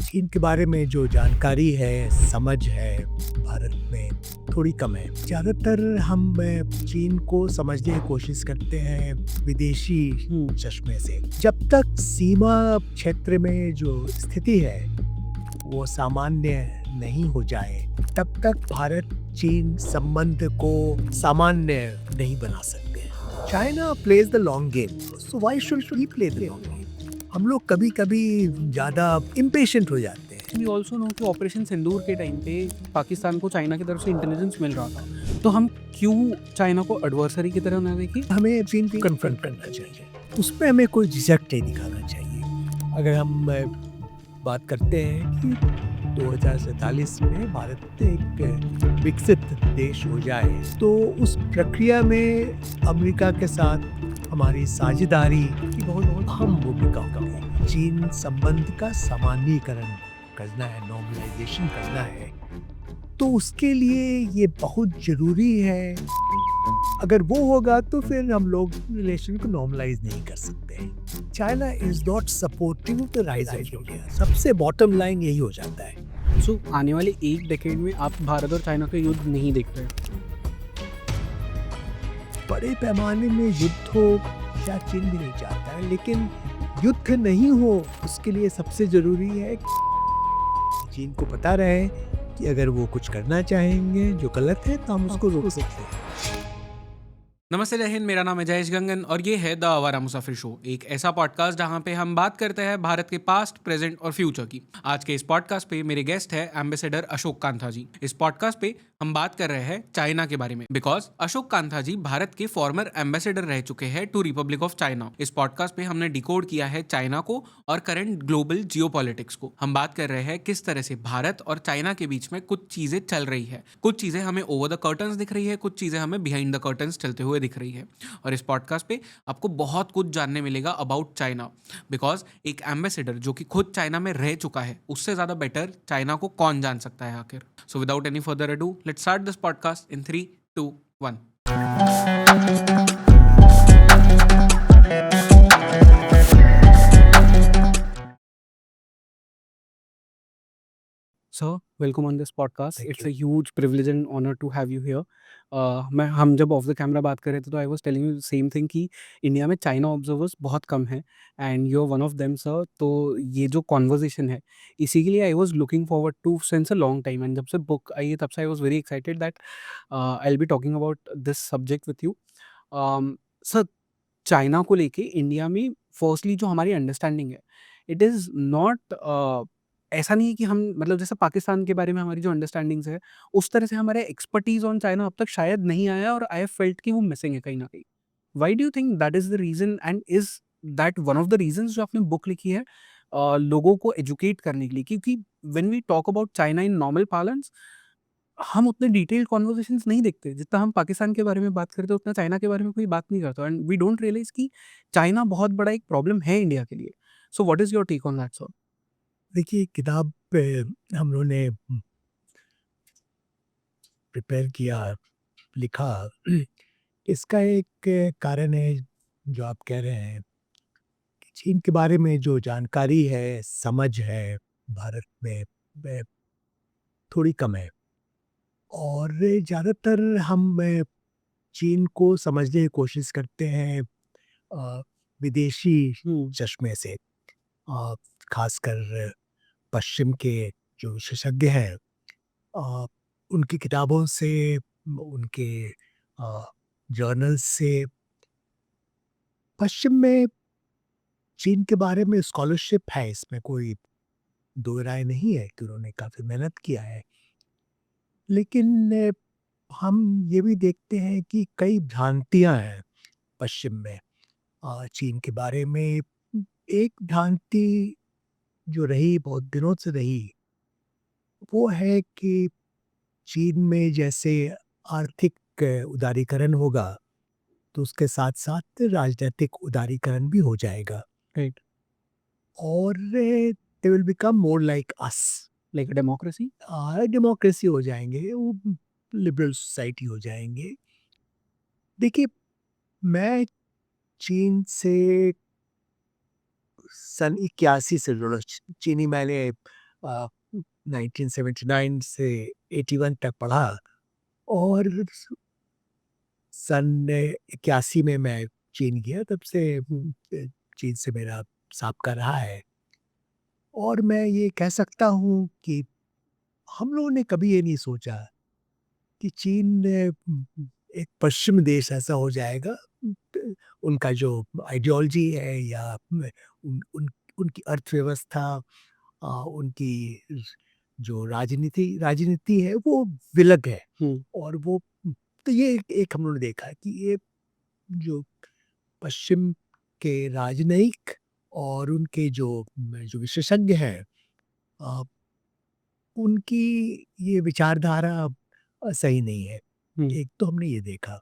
चीन के बारे में जो जानकारी है, समझ है, भारत में थोड़ी कम है। ज़्यादातर हम चीन को समझने की कोशिश करते हैं विदेशी चश्मे से। जब तक सीमा क्षेत्र में जो स्थिति है, वो सामान्य नहीं हो जाए, तब तक भारत चीन संबंध को सामान्य नहीं बना सकते। China plays the long game, so why should we play the long game? हम लोग कभी-कभी ज़्यादा इम्पेशेंट हो जाते हैं। वी ऑल्सो नो कि ऑपरेशन सिंदूर के टाइम पे पाकिस्तान को चाइना की तरफ से इंटेलिजेंस मिल रहा था, तो हम क्यों चाइना को एडवर्सरी की तरह ना देखें? हमें चीन को कन्फ्रंट करना चाहिए, उसमें हमें कोई झिझक नहीं दिखाना चाहिए। अगर हम बात करते हैं कि 2047 में भारत एक विकसित देश हो जाए, तो उस प्रक्रिया में अमेरिका के साथ हमारी साझेदारी की बहुत बहुत अहम भूमिका होगी। चीन संबंध का सामान्यीकरण करना है, नॉर्मलाइजेशन करना है, तो उसके लिए ये बहुत जरूरी है। अगर वो होगा तो फिर हम लोग रिलेशन को नॉर्मलाइज नहीं कर सकते। China is not supporting the rise of India, सबसे बॉटम लाइन यही हो जाता है। सो आने वाले एक डेकेड में आप भारत और चाइना का युद्ध नहीं देख रहे? बड़े पैमाने में युद्ध हो क्या चीन भी नहीं चाहता है, लेकिन युद्ध नहीं हो उसके लिए सबसे जरूरी है कि चीन को पता रहे कि अगर वो कुछ करना चाहेंगे जो गलत है तो हम उसको रोक सकते हैं। नमस्ते, जय हिंद। मेरा नाम है जयेश गंगन और ये है द आवारा मुसाफिर शो, एक ऐसा पॉडकास्ट जहां पे हम बात करते हैं भारत के पास्ट, प्रेजेंट और फ्यूचर की। आज के इस पॉडकास्ट पे मेरे गेस्ट है एम्बेसडर अशोक कांथा जी। इस पॉडकास्ट पे हम बात कर रहे हैं चाइना के बारे में, बिकॉज अशोक कांथा जी भारत के फॉर्मर एम्बेसडर रह चुके हैं टू रिपब्लिक ऑफ चाइना। इस पॉडकास्ट पे हमने डिकोड किया है चाइना को और करंट ग्लोबल जियोपॉलिटिक्स को। हम बात कर रहे हैं किस तरह से भारत और चाइना के बीच में कुछ चीजें चल रही है, कुछ चीजें हमें ओवर द कर्टन्स दिख रही है, कुछ चीजें हमें बिहाइंड द कर्टन्स चलते हुए दिख रही है। और इस पॉडकास्ट पे आपको बहुत कुछ जानने मिलेगा अबाउट चाइना, बिकॉज एक एम्बेसडर जो कि खुद चाइना में रह चुका है, उससे ज्यादा बेटर चाइना को कौन जान सकता है आखिर। So without any further ado, let's start this podcast in 3, 2, 1। Sir, welcome on this podcast. Thank it's you. A huge privilege and honour to have you here. मैं हम जब ऑफ द कैमरा बात कर रहे थे तो I was telling you same thing कि India में चाइना ऑब्जर्वर्स बहुत कम हैं and you are one of them sir. तो ये जो कॉन्वर्जेशन है, इसी के लिए I was looking forward to since a long time, and जब से बुक आई है तब से I was very excited that I will be talking about this subject with you. Sir, China को लेके इंडिया में फर्स्टली जो हमारी अंडरस्टैंडिंग है, इट इज़ नॉट ऐसा नहीं है कि हम मतलब जैसे पाकिस्तान के बारे में हमारी जो अंडरस्टैंडिंग्स है, उस तरह से हमारे एक्सपर्टीज़ ऑन चाइना अब तक शायद नहीं आया और आई हैव फेल्ट कि वो मिसिंग है कहीं न कहीं। Why do you think that is the reason, and is that one of the reasons जो आपने बुक लिखी है लोगों को एजुकेट करने के लिए? क्योंकि when we talk about China in normal parlance, हम उतने डिटेल्ड कन्वर्सेशंस नहीं देखते। जितना हम पाकिस्तान के बारे में बात करते हैं, उतना चाइना के बारे में कोई बात नहीं करता, एंड वी डोंट रियलाइज़ कि चाइना बहुत बड़ा एक प्रॉब्लम है इंडिया के लिए। So what is your take on that sir? देखिए, किताब पे हम लोगों ने प्रिपेयर किया, लिखा। इसका एक कारण है जो आप कह रहे हैं कि चीन के बारे में जो जानकारी है, समझ है, भारत में वे थोड़ी कम है। और ज़्यादातर हम चीन को समझने की कोशिश करते हैं विदेशी हुँ। चश्मे से। अ, खासकर पश्चिम के जो विशेषज्ञ हैं, अ, उनकी किताबों से, उनके जर्नल्स से। पश्चिम में चीन के बारे में स्कॉलरशिप है, इसमें कोई दो राय नहीं है कि उन्होंने काफ़ी मेहनत किया है। लेकिन हम ये भी देखते हैं कि कई भ्रांतियाँ हैं पश्चिम में चीन के बारे में। एक भ्रांति जो रही, बहुत दिनों से रही, वो है कि चीन में जैसे आर्थिक उदारीकरण होगा, तो उसके साथ-साथ राजनैतिक उदारीकरण भी हो जाएगा राइट। और they will become more like us. Like democracy? Democracy हो जाएँगे, वो लिबरल सोसाइटी हो जाएँगे। देखिए, मैं चीन से सन 81 से जुड़ा चीनी मैंने 1979 से 81 तक पढ़ा और सन 81 में मैं चीन गया, तब से चीन से मेरा साबका रहा है। और मैं ये कह सकता हूँ कि हम लोगों ने कभी ये नहीं सोचा कि चीन एक पश्चिम देश ऐसा हो जाएगा। उनका जो आइडियोलॉजी है या उनकी अर्थव्यवस्था, उनकी जो राजनीति है वो विलग है। हुँ, और वो तो ये एक हम लोगों ने देखा कि ये जो पश्चिम के राजनयिक और उनके जो विशेषज्ञ हैं, अ, उनकी ये विचारधारा सही नहीं है। हुँ, एक तो हमने ये देखा।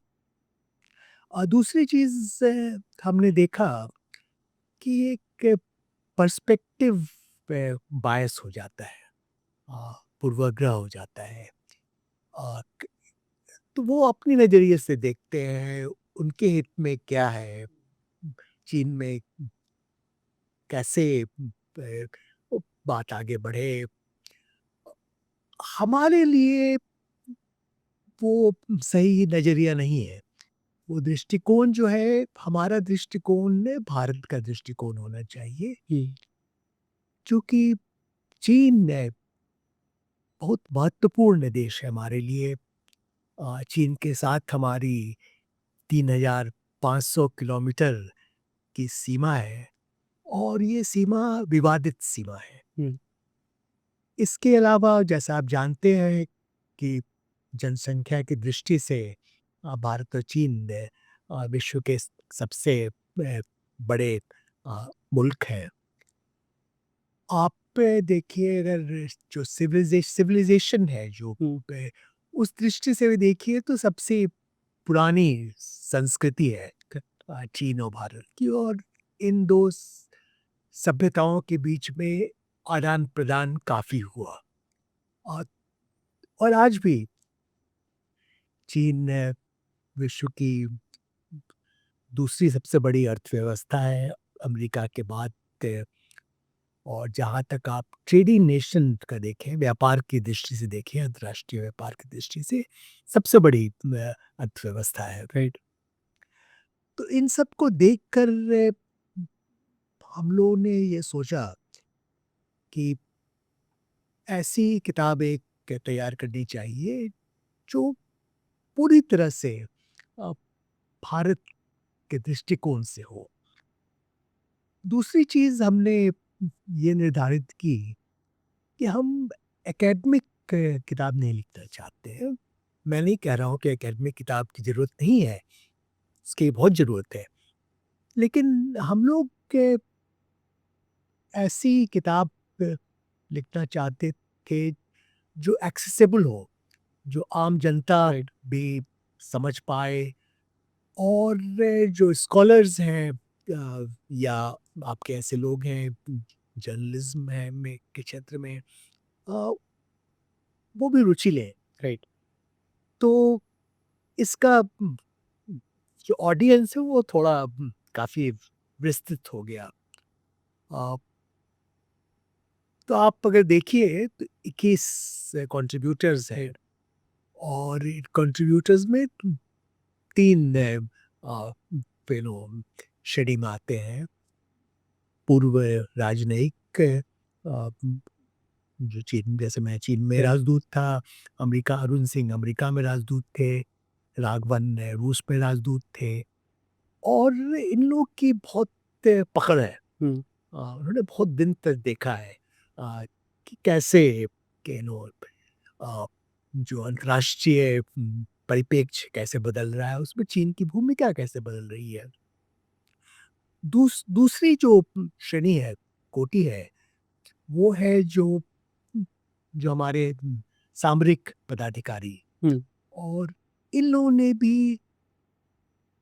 दूसरी चीज़ हमने देखा कि एक पर्सपेक्टिव बायस हो जाता है, पूर्वाग्रह हो जाता है। अ, क तो वो अपनी नज़रिए से देखते हैं, उनके हित में क्या है, चीन में कैसे बात आगे बढ़े। हमारे लिए वो सही नज़रिया नहीं है। वो दृष्टिकोण जो है, हमारा दृष्टिकोण भारत का दृष्टिकोण होना चाहिए, हुँ, क्योंकि चीन बहुत महत्वपूर्ण देश है हमारे लिए। चीन के साथ हमारी 3,500 किलोमीटर की सीमा है और ये सीमा विवादित सीमा है। हुँ, इसके अलावा जैसा आप जानते हैं कि जनसंख्या की दृष्टि से भारत और चीन विश्व के सबसे बड़े मुल्क हैं। आप देखिए, अगर जो सिविलाइजेशन है, जो हुँ, उस दृष्टि से भी देखिए तो सबसे पुरानी संस्कृति है चीन और भारत की। और इन दो सभ्यताओं के बीच में आदान प्रदान काफी हुआ। और और आज भी चीन विश्व की दूसरी सबसे बड़ी अर्थव्यवस्था है अमेरिका के बाद। और जहाँ तक आप ट्रेडिंग नेशन का देखें, व्यापार की दृष्टि से देखें, अंतर्राष्ट्रीय व्यापार की दृष्टि से सबसे बड़ी अर्थव्यवस्था है। राइट, तो इन सब को देखकर हम लोगों ने ये सोचा कि ऐसी किताब एक तैयार करनी चाहिए जो पूरी तरह से अ, भारत के दृष्टिकोण से हो। दूसरी चीज़ हमने ये निर्धारित की कि हम एकेडमिक किताब नहीं लिखना चाहते हैं। मैं नहीं कह रहा हूँ कि एकेडमिक किताब की ज़रूरत नहीं है, इसकी बहुत ज़रूरत है। लेकिन हम लोग ऐसी किताब लिखना चाहते थे जो एक्सेसिबल हो, जो आम जनता राइट, भी समझ पाए। और जो स्कॉलर्स हैं, या आपके ऐसे लोग हैं जर्नलिज्म है में के क्षेत्र में, वो भी रुचि लें। राइट, तो इसका जो ऑडियंस है वो थोड़ा काफ़ी विस्तृत हो गया। अ, तो आप अगर देखिए तो 21 कंट्रीब्यूटर्स हैं और इन कंट्रीब्यूटर्स में 3 श्रेणी में आते हैं। पूर्व राजनयिक, जो चीन, जैसे मैं चीन में राइट, राजदूत था। अमेरिका, अरुण सिंह अमेरिका में राजदूत थे। राघवन रूस में राजदूत थे। और इन लोग की बहुत पकड़ है। हुँ, उन्होंने बहुत दिन तक देखा है कि कैसे के लोग, अ, जो अंतर्राष्ट्रीय परिप्रेक्ष्य कैसे बदल रहा है, उसमें चीन की भूमिका कैसे बदल रही है। दूसरी जो श्रेणी है, कोटि है, वो है जो जो हमारे सामरिक पदाधिकारी। हुँ, और इन लोगों ने भी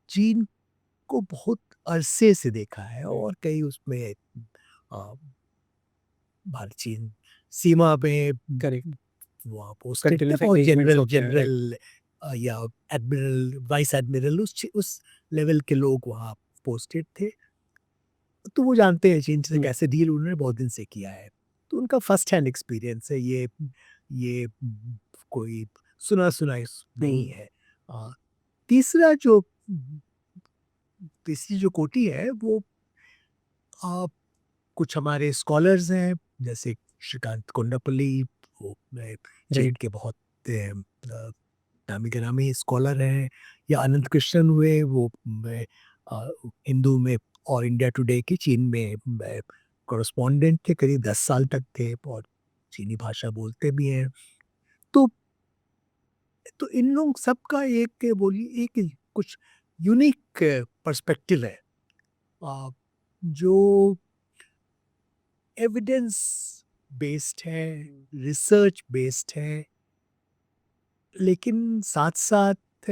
चीन को बहुत अरसे से देखा है राइट, और कई उसमें अ, भारत चीन सीमा में करेक्ट, वहाँ पोस्टेड थे, कंटीन्यूअस बहुत एंगेजमेंट्स जनरल होते हैं, राइट, जनरल या एडमिरल, वाइस एडमिरल, उस लेवल के लोग वहाँ पोस्टेड थे। तो वो जानते हैं चीन से हुँ, कैसे डील उन्होंने बहुत दिन से किया है। तो उनका फर्स्ट हैंड एक्सपीरियंस है ये कोई सुना-सुनाई नहीं हुँ, है। तीसरा जो तीसरी जो कोटि है वो अ, कुछ हमारे स्कॉलर्स हैं जैसे श्रीकांत कोंडापल्ली, वो जैन राइट, के बहुत नामी गिरामी स्कॉलर हैं, या अनंत कृष्णन हुए, वो हिंदू में और इंडिया टुडे की चीन में कॉरेस्पॉन्डेंट थे, करीब 10 साल तक थे और चीनी भाषा बोलते भी हैं। तो तो इन लोग सबका एक बोलिए एक कुछ यूनिक पर्सपेक्टिव है, अ, जो एविडेंस बेस्ड है, रिसर्च बेस्ड है, लेकिन साथ-साथ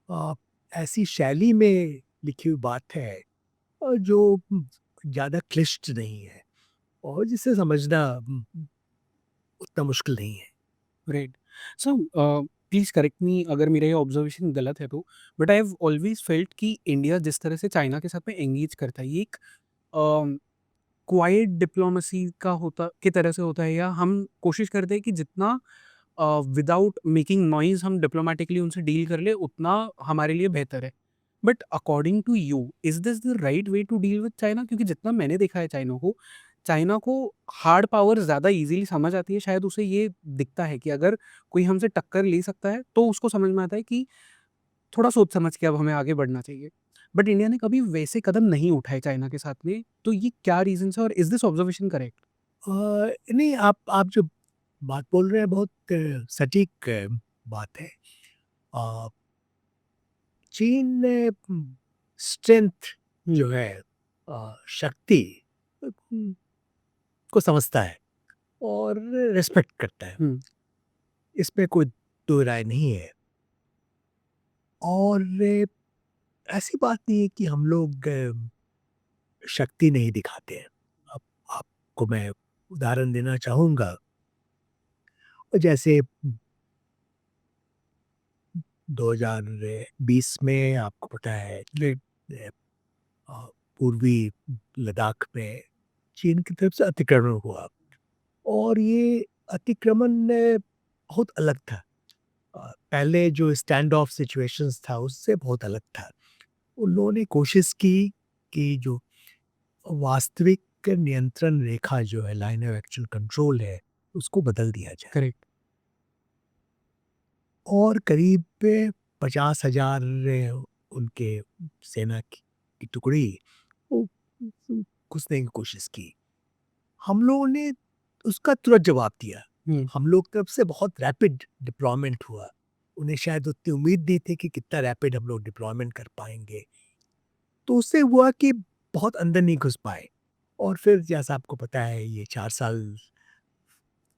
अ, ऐसी शैली में लिखी हुई बात है जो ज़्यादा क्लिष्ट नहीं है और जिसे समझना उतना मुश्किल नहीं है। राइट। सो प्लीज़ करेक्ट मी अगर मेरा ये ऑब्ज़र्वेशन गलत है तो, but I have always felt कि इंडिया जिस तरह से चाइना के साथ में एंगेज करता है, ये एक अ, क्वाइट डिप्लोमेसी का होता की तरह से होता है, या हम कोशिश करते हैं कि जितना विदाउट मेकिंग नॉइज़ हम डिप्लोमैटिकली उनसे डील कर लें, उतना हमारे लिए बेहतर है। But according to you, is this the right way to deal with China? क्योंकि जितना मैंने देखा है चाइना को हार्ड पावर ज़्यादा ईज़िली समझ आती है। शायद उसे ये दिखता है कि अगर कोई हमसे टक्कर ले सकता है, तो उसको समझ में आता है कि थोड़ा सोच समझ के अब हमें आगे बढ़ना चाहिए। बट इंडिया ने कभी वैसे कदम नहीं उठाए चाइना के साथ में, तो ये क्या रीज़न्स है और इज़ दिस ऑब्जर्वेशन करेक्ट? नहीं, आप जो बात बोल रहे हैं बहुत सटीक बात है। अ, चीन ने स्ट्रेंथ हुँ, जो है, शक्ति को समझता है और रिस्पेक्ट करता है। हुँ, इसमें कोई दो राय नहीं है। और ऐसी बात नहीं है कि हम लोग शक्ति नहीं दिखाते हैं। अब आपको मैं उदाहरण देना चाहूँगा। जैसे 2020 में आपको पता है राइट, अ, पूर्वी लद्दाख में चीन की तरफ से अतिक्रमण हुआ और ये अतिक्रमण बहुत अलग था। पहले जो स्टैंड ऑफ सिचुएशंस था उससे बहुत अलग था। उन लोगों ने कोशिश की कि जो वास्तविक नियंत्रण रेखा जो है, लाइन ऑफ एक्चुअल कंट्रोल है, उसको बदल दिया जाए करेक्ट, और करीब 50,000 उनके सेना की टुकड़ी वो घुसने की कोशिश की। हम लोगों ने उसका तुरंत जवाब दिया। हुँ, हम लोग तरफ से बहुत रैपिड डिप्लॉयमेंट हुआ। उन्हें शायद उतनी उम्मीद नहीं थी कि कितना रैपिड हम लोग डिप्लॉयमेंट कर पाएँगे। तो उससे हुआ कि बहुत अंदर नहीं घुस पाए और फिर जैसा आपको पता है ये 4 साल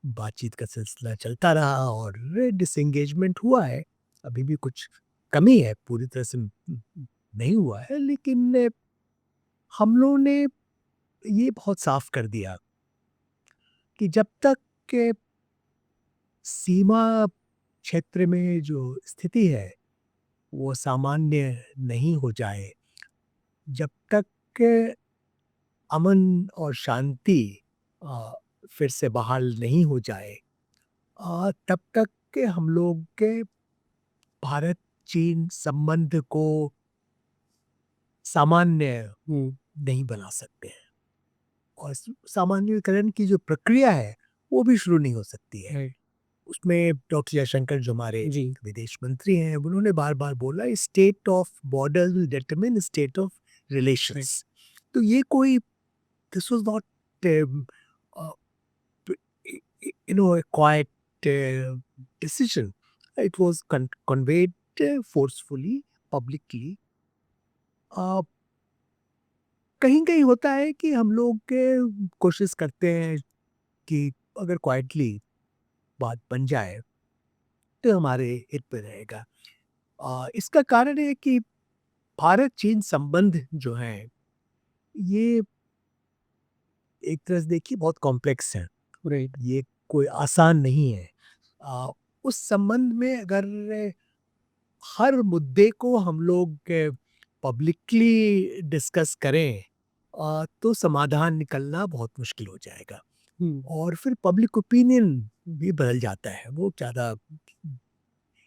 बातचीत का सिलसिला चलता रहा और डिसएंगेजमेंट हुआ है। अभी भी कुछ कमी है, पूरी तरह से नहीं हुआ है, लेकिन हम लोगों ने ये बहुत साफ कर दिया कि जब तक के सीमा क्षेत्र में जो स्थिति है, वो सामान्य नहीं हो जाए, जब तक के अमन और शांति अ, फिर से बहाल नहीं हो जाए, तब तक के हम लोग के भारत-चीन संबंध को सामान्य हुँ, नहीं बना सकते हैं और सामान्यीकरण की जो प्रक्रिया है, वो भी शुरू नहीं हो सकती है। राइट, उसमें डॉक्टर जयशंकर जो हमारे जी, विदेश मंत्री हैं, उन्होंने बार-बार बोला state of borders will determine state of right, relations. तो ये कोई this was not a, a quiet decision. It was conveyed forcefully, publicly. अ, कहीं-कहीं होता है कि हम लोग कोशिश करते हैं कि अगर क्वाइटली बात बन जाए, तो हमारे हित में रहेगा। इसका कारण है कि भारत-चीन संबंध जो हैं, ये एक तरह से देखिए बहुत कॉम्प्लेक्स हैं। राइट, ये कोई आसान नहीं है। अ, उस संबंध में अगर हर मुद्दे को हम लोग पब्लिकली डिस्कस करें, तो समाधान निकलना बहुत मुश्किल हो जाएगा। हुँ, और फिर पब्लिक ओपिनियन भी बदल जाता है, वो ज़्यादा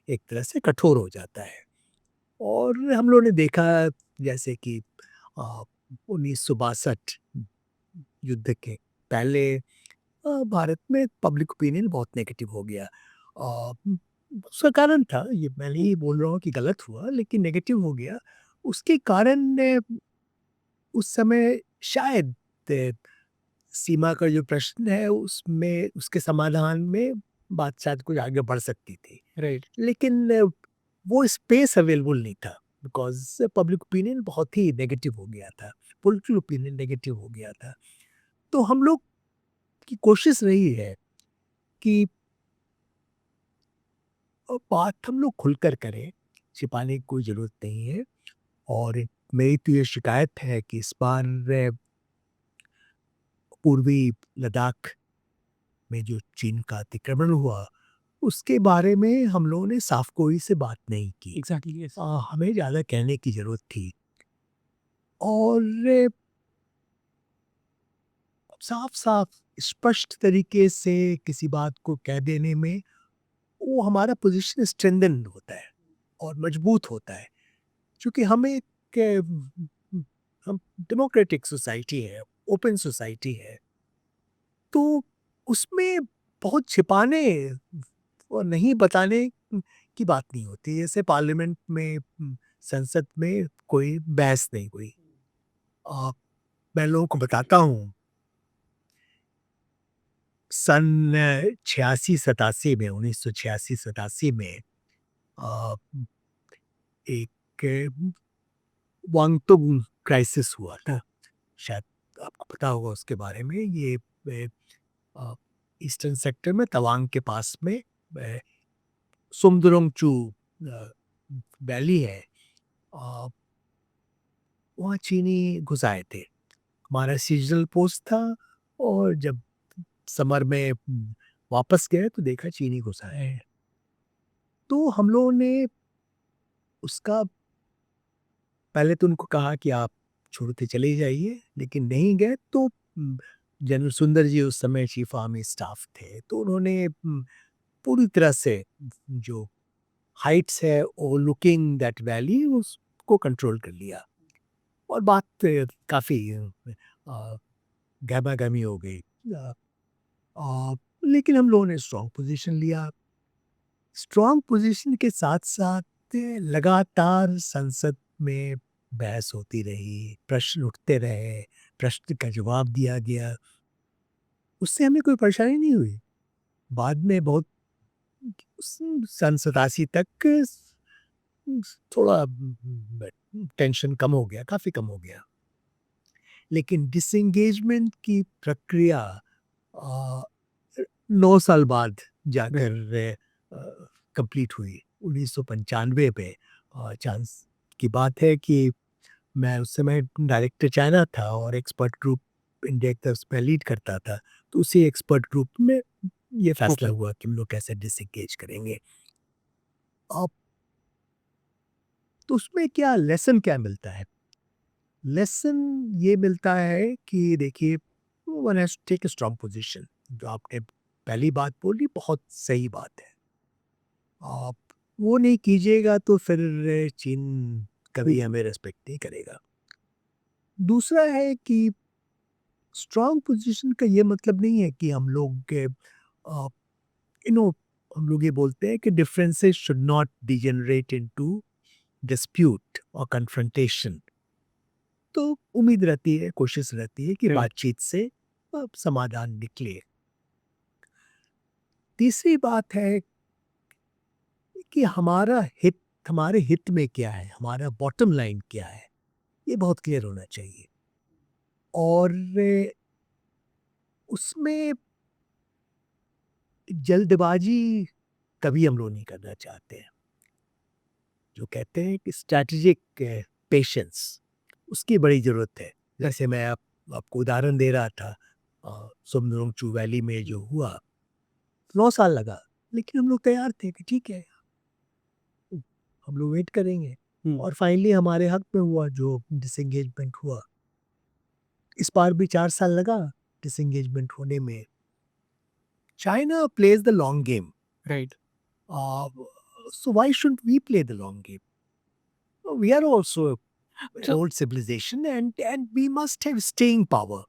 एक तरह से कठोर हो जाता है। और हम लोगों ने देखा जैसे कि 1962 युद्ध के पहले भारत में पब्लिक ओपिनियन बहुत नेगेटिव हो गया। उसका कारण था, ये मैं नहीं बोल रहा हूँ कि गलत हुआ, लेकिन नेगेटिव हो गया। उसके कारण उस समय शायद सीमा का जो प्रश्न है उसमें उसके समाधान में बात शायद कुछ आगे बढ़ सकती थी। राइट, लेकिन वो स्पेस अवेलेबल नहीं था, बिकॉज़ पब्लिक ओपिनियन बहुत ही नेगेटिव हो गया था, पॉलिटिकल ओपिनियन नेगेटिव हो गया था। तो हम लोग की कोशिश रही है कि बात हम लोग खुलकर करें, छिपाने की कोई ज़रूरत नहीं है। और मेरी तो ये शिकायत है कि इस बार पूर्वी लद्दाख में जो चीन का अतिक्रमण हुआ, उसके बारे में हम लोगों ने साफ-गोई से बात नहीं की। Exactly yes. हमें ज़्यादा कहने की ज़रूरत थी। और साफ-साफ स्पष्ट तरीके से किसी बात को कह देने में वो हमारा पोज़ीशन स्ट्रेंथन होता है और मजबूत होता है। क्योंकि हम एक हम डेमोक्रेटिक सोसाइटी है, ओपन सोसाइटी है, तो उसमें बहुत छिपाने और नहीं बताने की बात नहीं होती। जैसे पार्लियामेंट में संसद में कोई बहस नहीं हुई। अ, मैं लोगों को बताता हूँ, सन 86-87 में 1986-87 में अ, एक वांगतुंग क्राइसिस हुआ था। शायद आपको पता होगा उसके बारे में। ये अ, ईस्टर्न सेक्टर में तवांग के पास में सुमदुरोंगचू अ, वैली है। अ, वहाँ चीनी घुस आए थे। हमारा सीजनल पोस्ट था और जब समर में वापस गए तो देखा चीनी घुस आए हैं। तो हम लोगों ने उसका पहले तो उनको कहा कि आप छोड़ के चले जाइए, लेकिन नहीं गए तो जनरल सुंदर जी उस समय चीफ आर्मी स्टाफ थे। तो उन्होंने पूरी तरह से जो हाइट्स है ओवरलुकिंग दैट वैली उसको कंट्रोल कर लिया और बात काफ़ी गहमा-गहमी हो गई। लेकिन हम लोगों ने स्ट्रॉन्ग पोज़ीशन लिया। स्ट्रॉन्ग पोज़ीशन के साथ-साथ लगातार संसद में बहस होती रही, प्रश्न उठते रहे, प्रश्न का जवाब दिया गया। उससे हमें कोई परेशानी नहीं हुई। बाद में बहुत सन 87 तक थोड़ा टेंशन कम हो गया, काफ़ी कम हो गया। लेकिन डिसएंगेजमेंट की प्रक्रिया अ, 9 साल बाद राइट, जाकर कंप्लीट हुई। 1995 में चांस की बात है कि मैं उस समय डायरेक्टर चाइना था और एक्सपर्ट ग्रुप इंडिया की तरफ से मैं लीड करता था। तो उसी एक्सपर्ट ग्रुप में ये फैसला ओके, हुआ कि हम लोग कैसे डिसएंगेज करेंगे। अब तो उसमें क्या लेसन क्या मिलता है? लेसन ये मिलता है कि देखिए one has to take a strong position. जो आपने पहली बात बोली बहुत सही बात है। आप वो नहीं कीजिएगा तो फिर चीन हुँ, कभी हमें रिस्पेक्ट नहीं करेगा। दूसरा है कि स्ट्रांग पोज़ीशन का ये मतलब नहीं है कि हम लोग यू नो हम लोग ये बोलते हैं कि differences should not degenerate into dispute और कन्फ्रंटेशन। तो उम्मीद रहती है, कोशिश रहती है कि राइट, बातचीत से समाधान निकले। तीसरी बात है कि हमारे हित में क्या है, हमारा बॉटम लाइन क्या है, ये बहुत क्लियर होना चाहिए। और उसमें जल्दबाजी कभी हम लोग नहीं करना चाहते हैं। जो कहते हैं कि स्ट्रैटेजिक पेशेंस, उसकी बड़ी ज़रूरत है। जैसे मैं आपको उदाहरण दे रहा था सुमदुरोंगचू वैली में जो हुआ, 9 साल लगा, लेकिन हम लोग तैयार थे कि ठीक है, हम लोग वेट करेंगे। हुँ, और फाइनली हमारे हक में हुआ जो डिसएंगेजमेंट हुआ। इस बार भी 4 साल लगा डिसएंगेजमेंट होने में। China plays the long game. Right. Uh, so why shouldn't we play the long game? We are also an So old civilization and we must have staying power.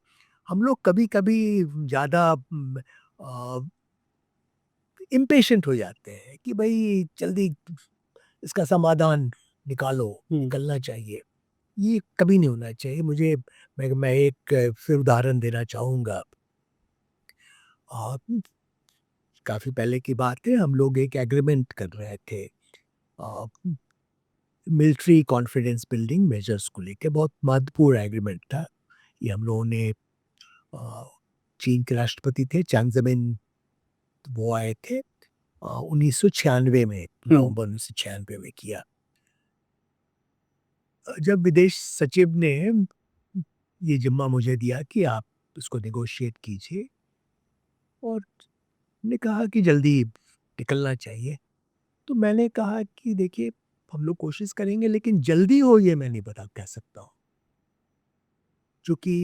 हम लोग कभी-कभी ज़्यादा इम्पेशेंट हो जाते हैं कि भाई जल्दी इसका समाधान निकालो, हुँ, निकलना चाहिए। ये कभी नहीं होना चाहिए। मैं एक फिर उदाहरण देना चाहूँगा। अ, काफ़ी पहले की बात है, हम लोग एक एग्रीमेंट कर रहे थे अ, मिलिट्री कॉन्फिडेंस बिल्डिंग मेजर्स को लेके बहुत महत्वपूर्ण एग्रीमेंट था। ये हम लोगों ने अ, चीन के राष्ट्रपति थे चियांग ज़ेमिन वो आए थे 1996 में, हुँ, नवंबर 1996 में किया। जब विदेश सचिव ने ये ज़िम्मा मुझे दिया कि आप इसको नेगोशिएट कीजिए और ने कहा कि जल्दी निकलना चाहिए। तो मैंने कहा कि देखिए हम लोग कोशिश करेंगे लेकिन जल्दी हो ये मैं नहीं बता कह सकता हूँ। चूँकि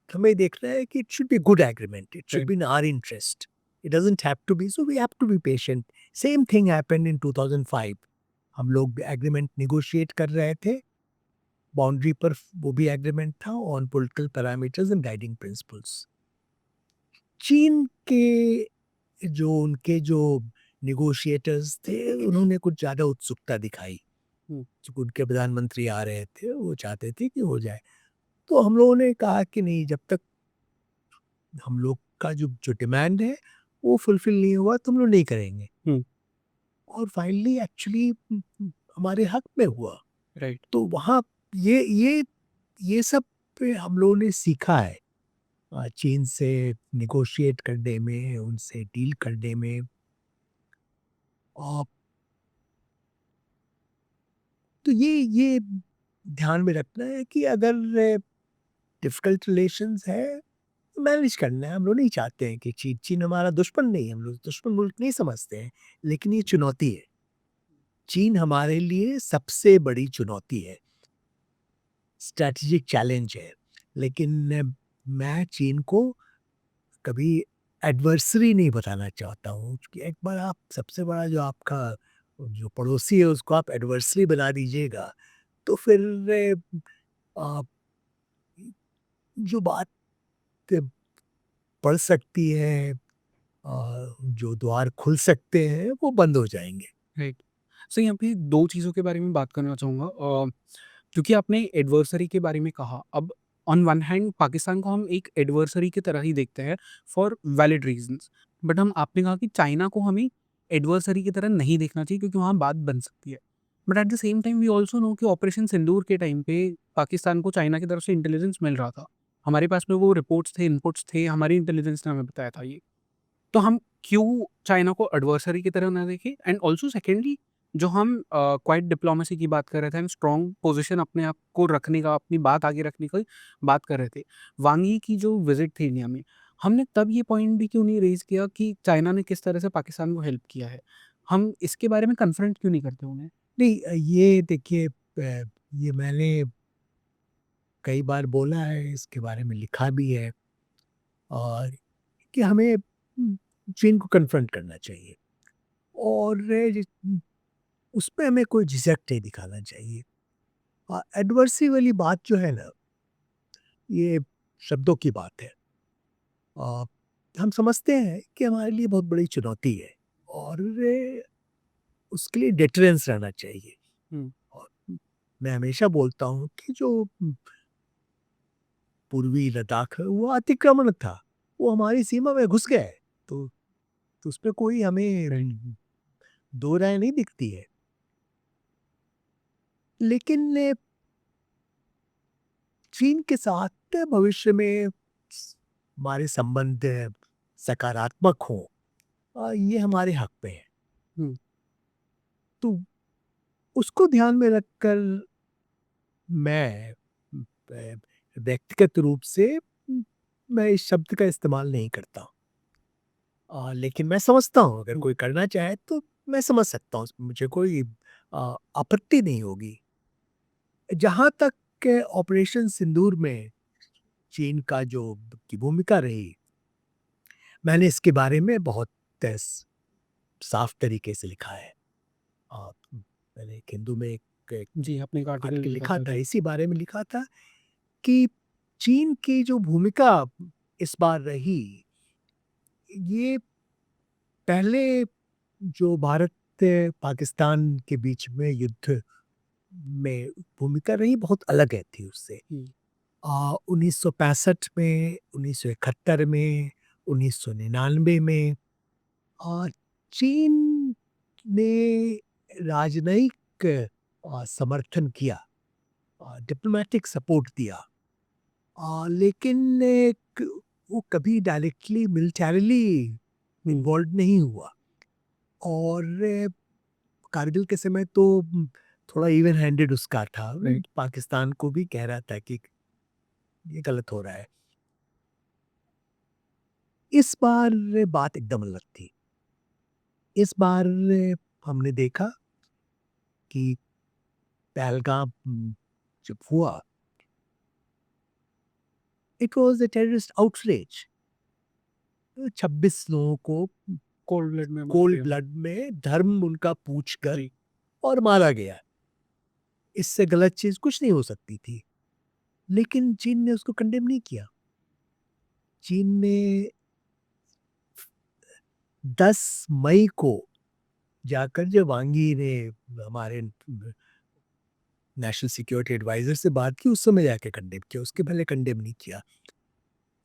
हमें देखना है कि it should be good agreement, it should right, be in our interest. It doesn't have to be so we have to be patient. Same thing happened in 2005। हम लोग एग्रीमेंट नेगोशिएट कर रहे थे, बाउंड्री पर वो भी एग्रीमेंट था on political parameters and guiding principles. चीन के उनके जो नेगोशिएटर्स थे, उन्होंने कुछ ज़्यादा उत्सुकता दिखाई। हुँ, चूँकि उनके प्रधानमंत्री आ रहे थे, वो चाहते थे कि हो जाए। तो हम लोगों ने कहा कि नहीं जब तक हम लोग का जो डिमांड है, वो फुलफ़िल नहीं हुआ तो हम लोग नहीं करेंगे। हुँ, और फाइनली एक्चुअली हमारे हक में हुआ। राइट, तो वहाँ ये ये ये सब पे हम लोगों ने सीखा है चीन से नेगोशिएट करने में, उनसे डील करने में। अ, तो ये ध्यान में रखना है कि अगर डिफिकल्ट रिलेशंस है, तो मैनेज करना है। हम लोग नहीं चाहते हैं कि चीन हमारा दुश्मन नहीं है, हम लोग दुश्मन मुल्क नहीं समझते हैं, लेकिन ये चुनौती है। चीन हमारे लिए सबसे बड़ी चुनौती है, स्ट्रैटेजिक चैलेंज है। लेकिन मैं चीन को कभी एडवर्सरी नहीं बताना चाहता हूँ कि एक बार आप सबसे बड़ा जो आपका जो पड़ोसी है उसको आप एडवर्सरी बना दीजिएगा, तो फिर अ, जो बात बढ़ सकती है जो द्वार खुल सकते हैं वो बंद हो जाएँगे। राइट। सो यहाँ पे 2 चीज़ों के बारे में बात करना चाहूँगा क्योंकि आपने एडवर्सरी के बारे में कहा, अब ऑन वन हैंड पाकिस्तान को हम एक एडवर्सरी की तरह ही देखते हैं फॉर वैलिड रीज़न्स। बट हम आपने कहा कि चाइना को हमें एडवर्सरी की तरह नहीं देखना चाहिए क्योंकि वहाँ बात बन सकती है। But at the same time we also know कि ऑपरेशन सिंदूर के टाइम पे पाकिस्तान को चाइना की तरफ से इंटेलिजेंस मिल रहा था। हमारे पास में वो रिपोर्ट्स थे, इनपुट्स थे, हमारी इंटेलिजेंस ने हमें बताया था ये। तो हम क्यों चाइना को एडवर्सरी की तरह ना देखें एंड ऑल्सो सेकेंडली जो हम क्वाइट डिप्लोमेसी की बात कर रहे थे हम स्ट्रॉन्ग पोजीशन अपने आप को रखने का अपनी बात आगे रखने की बात कर रहे थे वांग यी की जो विजिट थी इंडिया में हमने तब ये पॉइंट भी क्यों नहीं रेज किया कि चाइना ने किस तरह से पाकिस्तान को हेल्प किया है हम इसके बारे में कन्फ्रंट क्यों नहीं करते उन्हें नहीं ये देखिए ये मैंने कई बार बोला है, इसके बारे में लिखा भी है और कि हमें चीन को कन्फ्रंट करना चाहिए और उसमें हमें कोई झिझक नहीं दिखाना चाहिए। एडवर्सरी वाली बात जो है ना, ये शब्दों की बात है। अ, हम समझते हैं कि हमारे लिए बहुत बड़ी चुनौती है और उसके लिए डिटरेंस रहना चाहिए। हम्म, और मैं हमेशा बोलता हूँ कि जो पूर्वी लद्दाख है वो अतिक्रमण था, वो हमारी सीमा में घुस गए। तो उसपे कोई राइट हमें दो राय नहीं दिखती है। लेकिन चीन के साथ भविष्य में हमारे संबंध सकारात्मक हों, ये हमारे हक में है। हम्म, तो उसको ध्यान में रखकर मैं व्यक्तिगत रूप से मैं इस शब्द का इस्तेमाल नहीं करता। लेकिन मैं समझता हूँ अगर हम्म, कोई करना चाहे तो मैं समझ सकता हूँ, मुझे कोई आपत्ति नहीं होगी। जहाँ तक के ऑपरेशन सिंदूर में चीन का जो की भूमिका रही, मैंने इसके बारे में बहुत साफ तरीके से लिखा है। मैंने एक हिंदू में एक जी, आपने एक आर्टिकल आर्टिकल लिखा लिखा था, था, राइट। इसी बारे में लिखा था कि चीन की जो भूमिका इस बार रही, ये पहले जो भारत पाकिस्तान के बीच में युद्ध में भूमिका रही बहुत अलग है थी उससे। 1965 में, 1971 में, 1999 में चीन ने राजनयिक समर्थन किया, डिप्लोमेटिक सपोर्ट दिया, लेकिन वो कभी डायरेक्टली मिलिटरीली इन्वॉल्व नहीं हुआ। और कारगिल के समय तो थोड़ा इवन हैंडेड उसका था, राइट। पाकिस्तान को भी कह रहा था कि ये गलत हो रहा है। इस बार बात एकदम अलग थी। इस बार हमने देखा कि पहलगाम जब हुआ, it was a terrorist outreach. 26 लोगों को कोल्ड ब्लड में मार कोल्ड दिया। ब्लड में धर्म उनका पूछकर जी। और मारा गया। इससे गलत चीज कुछ नहीं हो सकती थी, लेकिन चीन ने उसको कंडेम नहीं किया। चीन ने 10 मई को जाकर जब वांग यी ने हमारे नेशनल सिक्योरिटी एडवाइजर से बात की, उस समय जाके कंडेम किया, उसके पहले कंडेम नहीं किया।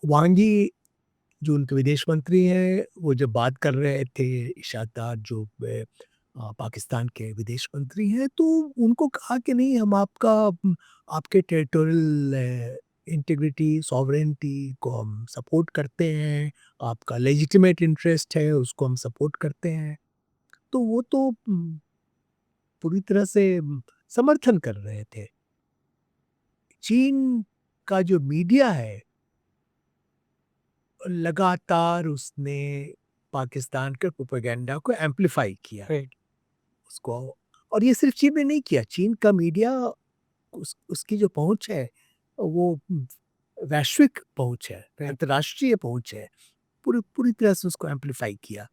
वांग यी जो उनके विदेश मंत्री हैं, वो जब बात कर रहे थे, इरशाद डार जो पाकिस्तान के विदेश मंत्री हैं, तो उनको कहा कि नहीं, हम आपके टेरिटोरियल इंटीग्रिटी, सॉवरेनिटी को हम सपोर्ट करते हैं, आपका लेजिटिमेट इंटरेस्ट है, उसको हम सपोर्ट करते हैं। तो वो तो पूरी तरह से समर्थन कर रहे थे। चीन का जो मीडिया है, लगातार उसने पाकिस्तान के प्रोपेगेंडा को एम्पलीफाई किया राइट। उसको। और ये सिर्फ चीन में नहीं किया, चीन का मीडिया उसकी जो पहुंच है वो वैश्विक पहुंच है, राइट। अंतर्राष्ट्रीय पहुंच है, पूरी पूरी तरह से उसको एम्पलीफाई किया।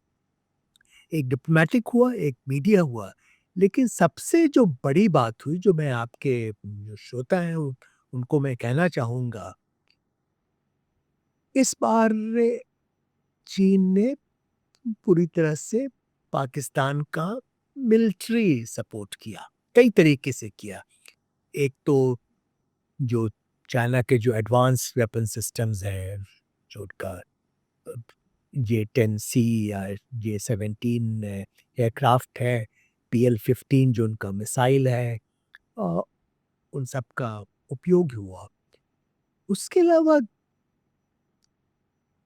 एक डिप्लोमेटिक हुआ, एक मीडिया हुआ, लेकिन सबसे जो बड़ी बात हुई, जो मैं आपके जो श्रोता हैं उनको मैं कहना चाहूंगा, इस बार चीन ने पूरी तरह से पाकिस्तान का मिलिट्री सपोर्ट किया, कई तरीके से किया। एक तो जो चाइना के जो एडवांस वेपन सिस्टम्स हैं, जो उनका J-10C या J-17 एयरक्राफ्ट है, PL-15 जो उनका मिसाइल है, अ, उन सब का उपयोग हुआ। उसके अलावा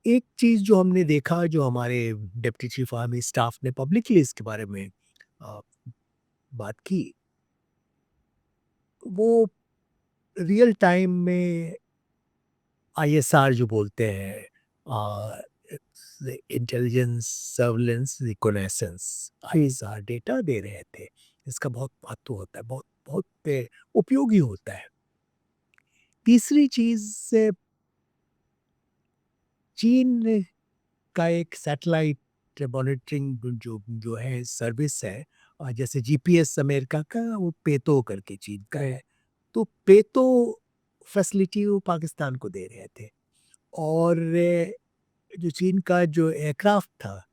एक चीज़ जो हमने देखा, जो हमारे डिप्टी चीफ आर्मी स्टाफ ने पब्लिकली इसके बारे में अ, बात की, वो रियल टाइम में ISR जो बोलते हैं, intelligence surveillance reconnaissance, ISR data दे रहे थे। इसका बहुत महत्व होता है, बहुत बहुत उपयोगी होता है। तीसरी चीज़, चीन का एक सैटेलाइट मॉनिटरिंग जो जो है सर्विस है, जैसे GPS अमेरिका का, वो पेतो करके चीन का है। तो पेतो फैसिलिटी वो पाकिस्तान को दे रहे थे। और जो चीन का जो एयरक्राफ्ट था,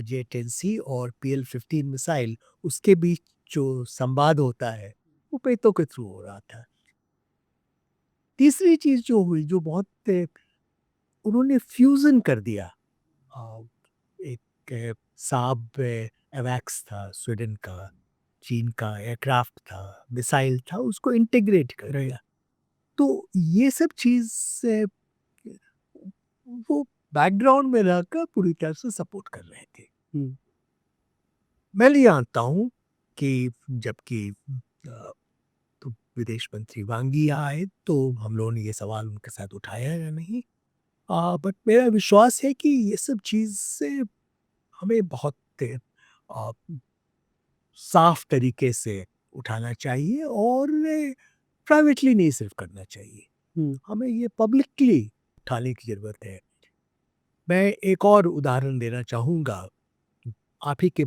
J-10C और PL-15 मिसाइल, उसके बीच जो संवाद होता है, वो पेतो के थ्रू हो रहा था। तीसरी चीज़ जो हुई, जो बहुत उन्होंने फ्यूज़न कर दिया। अ, एक साब एवैक्स था स्वीडन का, चीन का एयरक्राफ्ट था, मिसाइल था, उसको इंटीग्रेट कर दिया। तो ये सब चीज़ से वो बैकग्राउंड में रहकर पूरी तरह से सपोर्ट कर रहे थे। हुँ। मैं नहीं जानता हूँ कि जबकि तो विदेश मंत्री वांग यी आए, तो हम लोगों ने ये सवाल उनके साथ उठाया या नहीं। बट मेरा विश्वास है कि ये सब चीज़ से हमें बहुत अ, साफ तरीके से उठाना चाहिए, और प्राइवेटली नहीं सिर्फ करना चाहिए, हुँ। हमें ये पब्लिकली उठाने की ज़रूरत है। मैं एक और उदाहरण देना चाहूँगा। आप ही के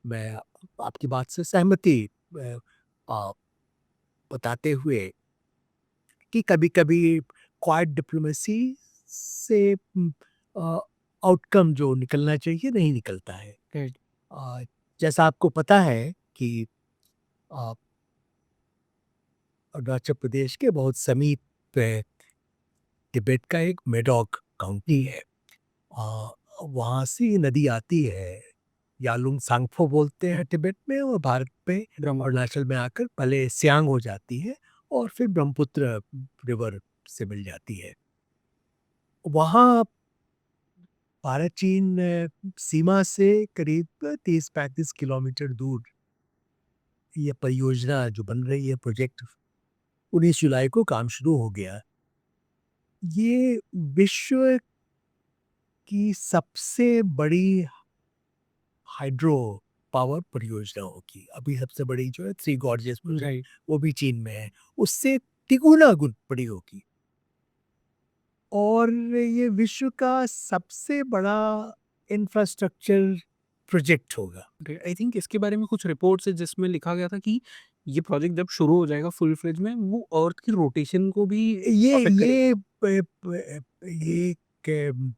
मैं आपकी बात से सहमति अ, बताते हुए कि कभी-कभी क्वाइट डिप्लोमेसी से आउटकम जो निकलना चाहिए नहीं निकलता है। राइट। अ, जैसा आपको पता है कि अ, अरुणाचल प्रदेश के बहुत समीप तिब्बत का एक मेडोक काउंटी है। वहाँ से ये नदी आती है, यालुंग सांगफो बोलते हैं तिब्बत में, और भारत में ब्रह्म। अरुणाचल में आकर पहले सियांग हो जाती है और फिर ब्रह्मपुत्र रिवर से मिल जाती है। वहाँ भारत चीन सीमा से करीब 30-35 किलोमीटर दूर ये परियोजना जो बन रही है, प्रोजेक्ट 19 जुलाई को काम शुरू हो गया। ये विश्व की सबसे बड़ी हाइड्रो पावर परियोजना होगी। अभी सबसे बड़ी जो है थ्री गॉर्जेस प्रोजेक्ट, राइट। वो भी चीन में है। उससे तिगुना गुना बड़ी होगी और ये विश्व का सबसे बड़ा इंफ्रास्ट्रक्चर प्रोजेक्ट होगा। आई थिंक इसके बारे में कुछ रिपोर्ट्स है जिसमें लिखा गया था कि ये प्रोजेक्ट जब शुरू हो जाएगा फुल फ्लेज में, वो अर्थ की रोटेशन को भी ये अफेक्ट करेगा। ये प- प- ये एक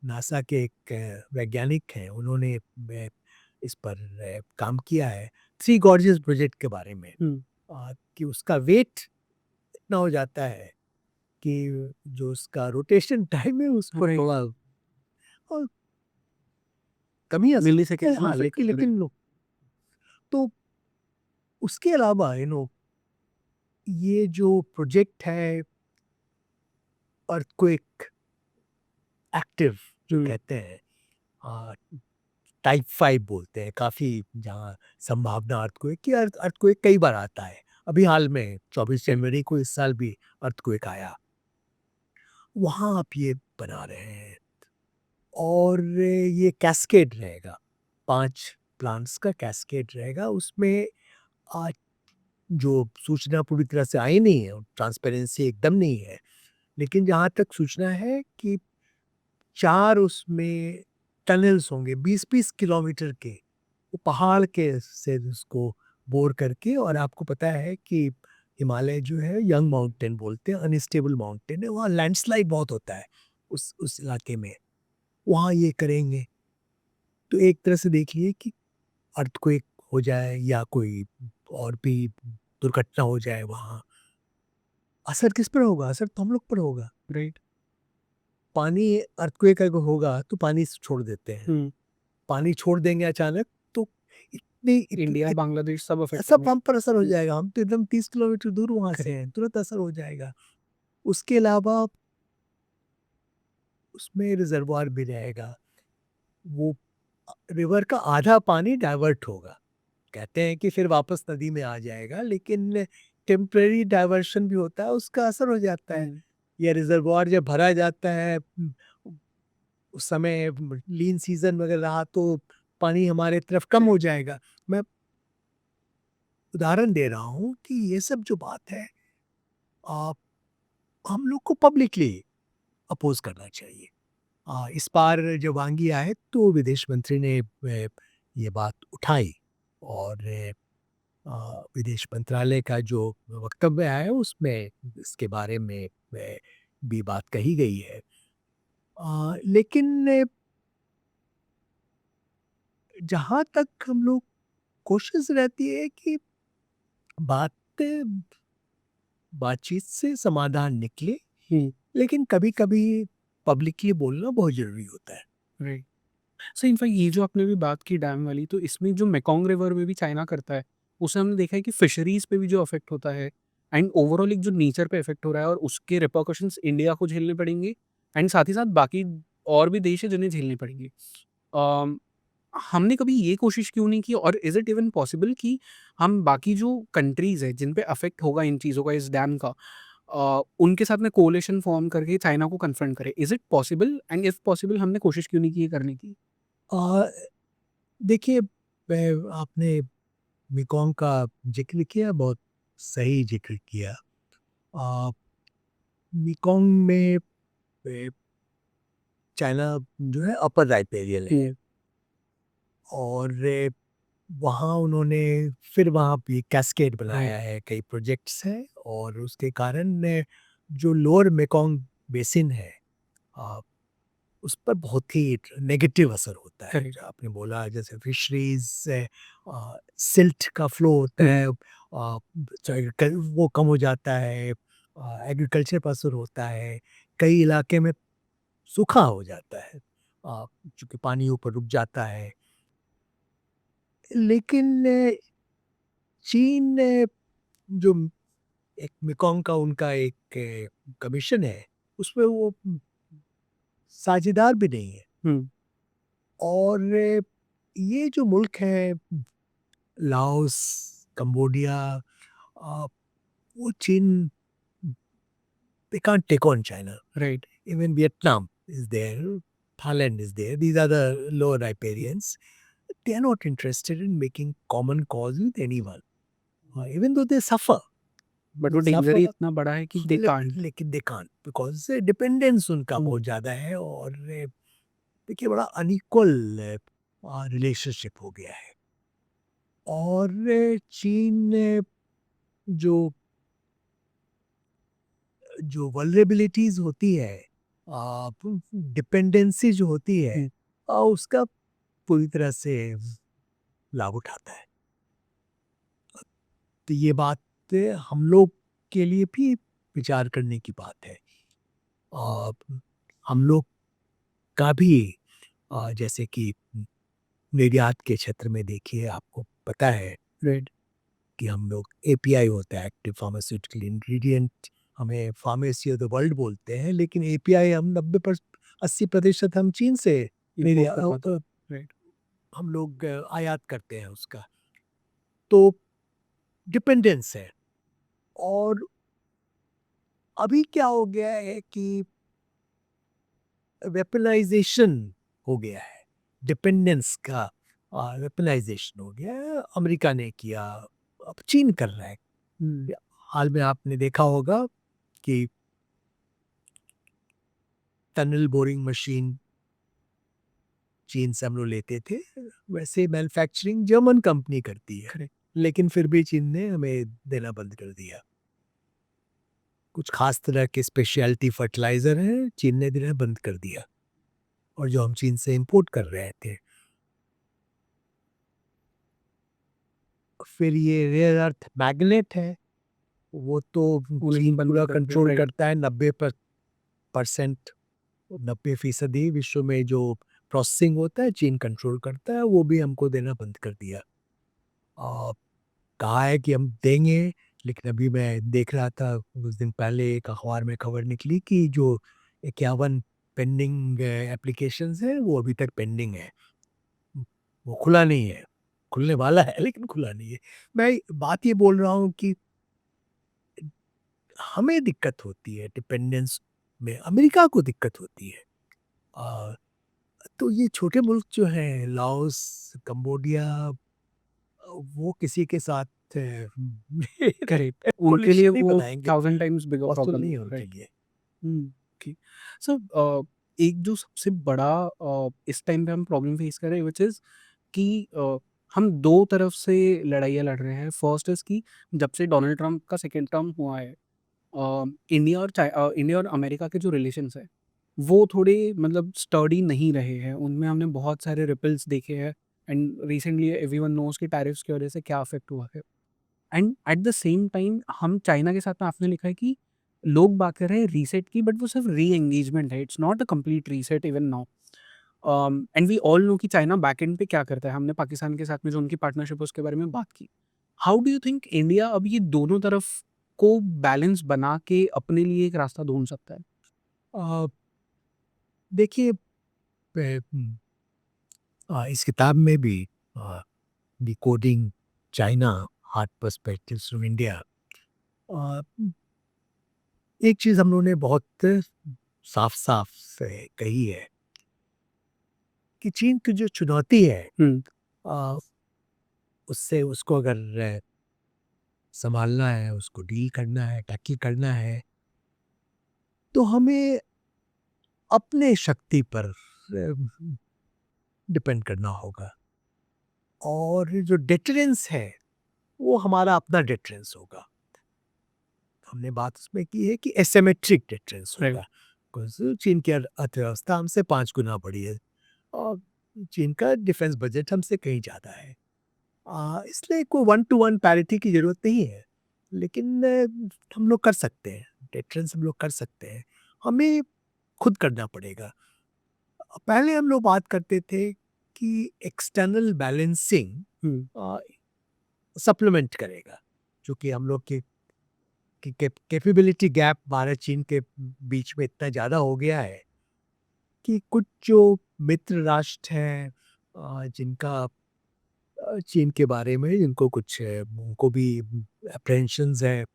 नासा के एक वैज्ञानिक हैं, उन्होंने इस पर काम किया है थ्री गॉर्जियस प्रोजेक्ट के बारे में। हम्म। कि उसका वेट इतना हो जाता है कि जो उसका रोटेशन टाइम है उसको राइट। थोड़ा और कमी आ मिली सकती है। सेकेंड्स में हाँ, अफेक्ट लेकिन करेगा। लेकिन लोग तो उसके अलावा ये जो प्रोजेक्ट है अर्थक्वेक एक्टिव जो कहते हैं, टाइप 5 बोलते हैं, काफ़ी जहाँ संभावना अर्थक्वेक की, अर्थक्वेक कई बार आता है। अभी हाल में 24 जनवरी को इस साल भी अर्थक्वेक आया। वहाँ आप ये बना रहे हैं और ये कैस्केड रहेगा, 5 प्लांट्स का कैस्केड रहेगा। उसमें आज जो सूचना पूरी तरह से आई नहीं है, ट्रांसपेरेंसी एकदम नहीं है, लेकिन जहाँ तक सूचना है कि 4 उसमें टनल्स होंगे 20-20 किलोमीटर के। वो पहाड़ के से उसको बोर करके, और आपको पता है कि हिमालय जो है यंग माउंटेन बोलते हैं, अनस्टेबल माउंटेन है, वहाँ लैंडस्लाइड बहुत होता है उस इलाके में। वहाँ ये करेंगे तो एक तरह से देखिए कि अर्थक्वेक हो जाए या कोई और भी दुर्घटना हो जाए वहाँ, असर किस पर होगा? असर तो हम लोग पर होगा। राइट। पानी अर्थक्वेक अगर होगा तो पानी छोड़ देते हैं। हम्म। पानी छोड़ देंगे अचानक तो इंडिया, बांग्लादेश सब अफेक्ट सब होंगे। हम पर असर हो जाएगा। हम तो एकदम 30 किलोमीटर दूर वहाँ से करेक्ट। हैं, तुरंत असर हो जाएगा। उसके अलावा उसमें रिजर्वायर भी रहेगा। वो रिवर का आधा पानी डाइवर्ट होगा। कहते हैं कि फिर वापस नदी में आ जाएगा, लेकिन टेम्परेरी डाइवर्शन भी होता है, उसका असर हो जाता है। हम्म। या रिजर्वायर जब भरा जाता है, उस समय लीन सीजन वगैरह रहा तो पानी हमारे तरफ कम हो जाएगा। मैं उदाहरण दे रहा हूँ कि ये सब जो बात है, आप हम लोग को पब्लिकली अपोज करना चाहिए। इस बार जब वांगी आए तो विदेश मंत्री ने ये बात उठाई और विदेश मंत्रालय का जो वक्तव्य है उसमें इसके बारे में भी बात कही गई है। लेकिन जहाँ तक हम लोग कोशिश रहती है कि बात बातचीत से समाधान निकले, हम्म। लेकिन कभी-कभी पब्लिकली बोलना बहुत ज़रूरी होता है। राइट। सो इनफैक्ट ये जो आपने भी बात की डैम वाली, तो इसमें जो मेकोंग रिवर में भी चाइना करता है, उससे हमने देखा है कि फिशरीज पे भी जो अफेक्ट होता है एंड ओवरऑल एक जो नेचर पे इफेक्ट हो रहा है, और उसके रिपरकशंस इंडिया को झेलने पड़ेंगे एंड साथ ही साथ बाकी और भी देश है जिन्हें झेलने पड़ेंगे। अम, हमने कभी ये कोशिश क्यों नहीं की, और इज इट इवन पॉसिबल कि हम बाकी जो कंट्रीज है जिन पे अफेक्ट होगा इन चीज़ों का, इस डैम का, उनके साथ में कोalition फॉर्म करके चाइना को कन्फ्रंट करें? Is it possible, and if possible हमने कोशिश क्यों नहीं की ये करने की? अ, देखिए, आपने मेकोंग का ज़िक्र किया, बहुत सही ज़िक्र किया। अ, मेकोंग में चाइना जो है अपर राइपेरियल है, हुँ, और वहाँ उन्होंने फिर वहाँ पे कैस्केड राइट, बनाया है, कई प्रोजेक्ट्स हैं, और उसके कारण जो लोअर मेकोंग बेसिन है, अ, उस पर बहुत ही नेगेटिव असर होता है। करेक्ट, जो आपने बोला, जैसे फिशरीज से सिल्ट का फ्लो होता हुँ, है, जो वो कम हो जाता है, एग्रीकल्चर पर असर होता है, कई इलाके में सूखा हो जाता है, चूँकि पानी ऊपर रुक जाता है। लेकिन चीन जो एक मेकोंग का उनका एक कमीशन है, उसमें वो साझेदार भी नहीं है। हुँ, और ये जो मुल्क है, लाओस, कंबोडिया, वो चीन, they can't take on China. Right, Even Vietnam is there, Thailand is there. These are the lower riparians. They are not interested in making common cause with anyone. Even though they suffer. But वो They danger suffer, ही इतना बड़ा है कि they can't. लेकिन they can't because dependence उनका हुँ, बहुत ज़्यादा है, और देखिए बड़ा अनइक्वल रिलेशनशिप हो गया है। और चीन जो जो वल्नरेबिलिटीज़ होती है, डिपेंडेंसी जो होती है, हुँ, उसका पूरी तरह से लाभ उठाता है। तो ये बात हम लोग के लिए भी विचार करने की बात है। अ, हम लोग का भी जैसे कि निर्यात के क्षेत्र में देखिए, आपको पता है राइट, कि हम लोग एपीआई होता है, एक्टिव फार्मास्यूटिकल इंग्रेडिएंट, हमें फार्मेसी ऑफ द वर्ल्ड बोलते हैं, लेकिन एपीआई हम 80% हम चीन से इम्पोर्ट कर पाते, राइट, हम लोग आयात करते हैं उसका। तो डिपेंडेंस है। और अभी क्या हो गया है कि वेपनाइजेशन हो गया है, डिपेंडेंस का वेपनाइजेशन हो गया है, अमेरिका ने किया, अब चीन कर रहा है। हुँ, हाल में आपने देखा होगा कि टनल बोरिंग मशीन चीन से हम लोग लेते थे, वैसे मैन्युफैक्चरिंग जर्मन कंपनी करती है, करेक्ट, लेकिन फिर भी चीन ने हमें देना बंद कर दिया। कुछ खास तरह के स्पेशलिटी फर्टिलाइजर हैं, चीन ने देना बंद कर दिया, और जो हम चीन से इंपोर्ट कर रहे थे। फिर ये रेयर अर्थ मैग्नेट है, वो तो उन्हें चीन बंद पूरा कर दिया, कंट्रोल राइट, करता है। 90% 90% विश्व में जो प्रोसेसिंग होता है चीन कंट्रोल करता है, वो भी हमको देना बंद कर दिया। आ, कहा है कि हम देंगे, लेकिन अभी मैं देख रहा था कुछ दिन पहले एक अखबार में खबर निकली कि जो 51 पेंडिंग एप्लीकेशंस है, वो अभी तक पेंडिंग है, वो खुला नहीं है। खुलने वाला है लेकिन खुला नहीं है। मैं बात ये बोल रहा हूँ कि हमें दिक्कत होती है डिपेंडेंस में, अमेरिका को दिक्कत होती है। अ, तो ये छोटे मुल्क जो हैं, लाओस, कंबोडिया, वो किसी के साथ करेक्ट। उनके लिए कोलिशन नहीं वो बनाएँगे, 1000 टाइम्स बिगर पॉसिबल प्रॉब्लम नहीं है, है उनके राइट। लिए। हुँ, ओके। सो एक जो सबसे बड़ा इस टाइम पे हम प्रॉब्लम फेस कर रहे हैं व्हिच इज़ कि हम 2 तरफ से लड़ाइयाँ लड़ रहे हैं। फर्स्ट इज़ कि जब से डोनाल्ड ट्रम्प का सेकंड टर्म हुआ है, इंडिया और अमेरिका के जो रिलेशंस हैं, वो थोड़े मतलब स्टर्डी नहीं रहे हैं। उनमें हमने बहुत सारे रिपल्स देखे हैं एंड रिसेंटली एवरीवन नोज़ कि टैरिफ्स की वजह से क्या इफ़ेक्ट हुआ है। And eight the same time हम चाइना के साथ में आपने लिखा है कि लोग बात कर रहे हैं रीसेट की, बट वो सिर्फ री एंगेजमेंट है, it's not a complete reset even now. And we all know कि चाइना बैकएंड पे क्या करता है। हमने पाकिस्तान के साथ में जो उनकी पार्टनरशिप है उसके बारे में बात की। How do you think India अब ये दोनों तरफ को बैलेंस बना के अपने लिए एक रास्ता ढूंढ सकता है? अ, देखिए, इस किताब में भी decoding China, heart perspectives from India, एक चीज़ हम लोगों ने बहुत साफ-साफ से कही है कि चीन की जो चुनौती है, हुँ, अ, उससे उसको अगर सँभालना है, उसको डील करना है, टैकल करना है, तो हमें अपने शक्ति पर डिपेंड करना होगा। और जो डिटरेंस है वो हमारा अपना डिटरेंस होगा। हमने बात उसमें की है कि एसिमेट्रिक डिटरेंस राइट। होगा। बिकॉज़ चीन की अर्थव्यवस्था हमसे 5 गुना बड़ी है और चीन का डिफेंस बजट हमसे कहीं ज़्यादा है। इसलिए कोई 1 टू 1 पैरिटी की ज़रूरत नहीं है। लेकिन हम लोग कर सकते हैं, डिफरेंस हम लोग कर सकते हैं। हमें खुद करना पड़ेगा। पहले हम लोग बात करते थे कि एक्सटर्नल बैलेंसिंग हुँ, अ, सप्लीमेंट करेगा, चूँकि हम लोग की कैपेबिलिटी गैप भारत चीन के बीच में इतना ज़्यादा हो गया है कि कुछ जो मित्र राष्ट्र हैं जिनका चीन के बारे में जिनको कुछ उनको भी अप्रहेंशंस है,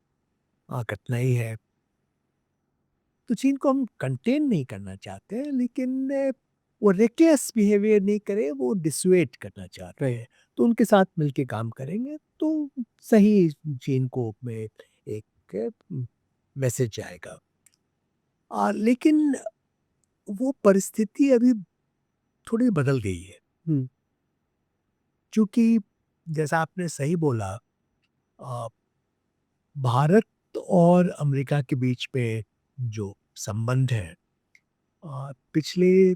कठिनाई है। तो चीन को हम कंटेन नहीं करना चाहते हैं, लेकिन वो रेकलेस बिहेवियर नहीं करे, वो डिसुएड करना चाहते राइट। हैं। तो उनके साथ मिलके काम करेंगे तो सही चीन को में एक मैसेज जाएगा। लेकिन वो परिस्थिति अभी थोड़ी बदल गई है। हुँ, क्योंकि जैसा आपने सही बोला, अ, भारत और अमेरिका के बीच में जो संबंध है पिछले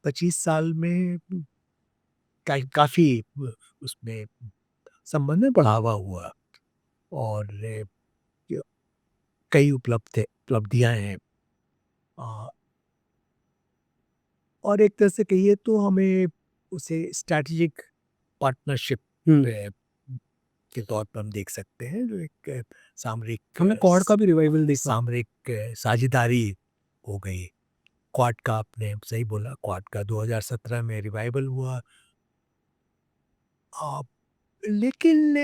25 साल में काफ़ी उसमें संबंध में बढ़ावा हुआ और य कई उपलब्धियाँ हैं। अ, और एक तरह से कहिए तो हमें उसे स्ट्रैटेजिक पार्टनरशिप हुँ। पे के तौर पर हम देख सकते हैं, जो एक सामरिक हमने क्वाड का भी रिवाइवल देखा। सामरिक साझेदारी हो गई। क्वाड का आपने सही बोला, क्वाड का 2017 में रिवाइवल हुआ। अ, लेकिन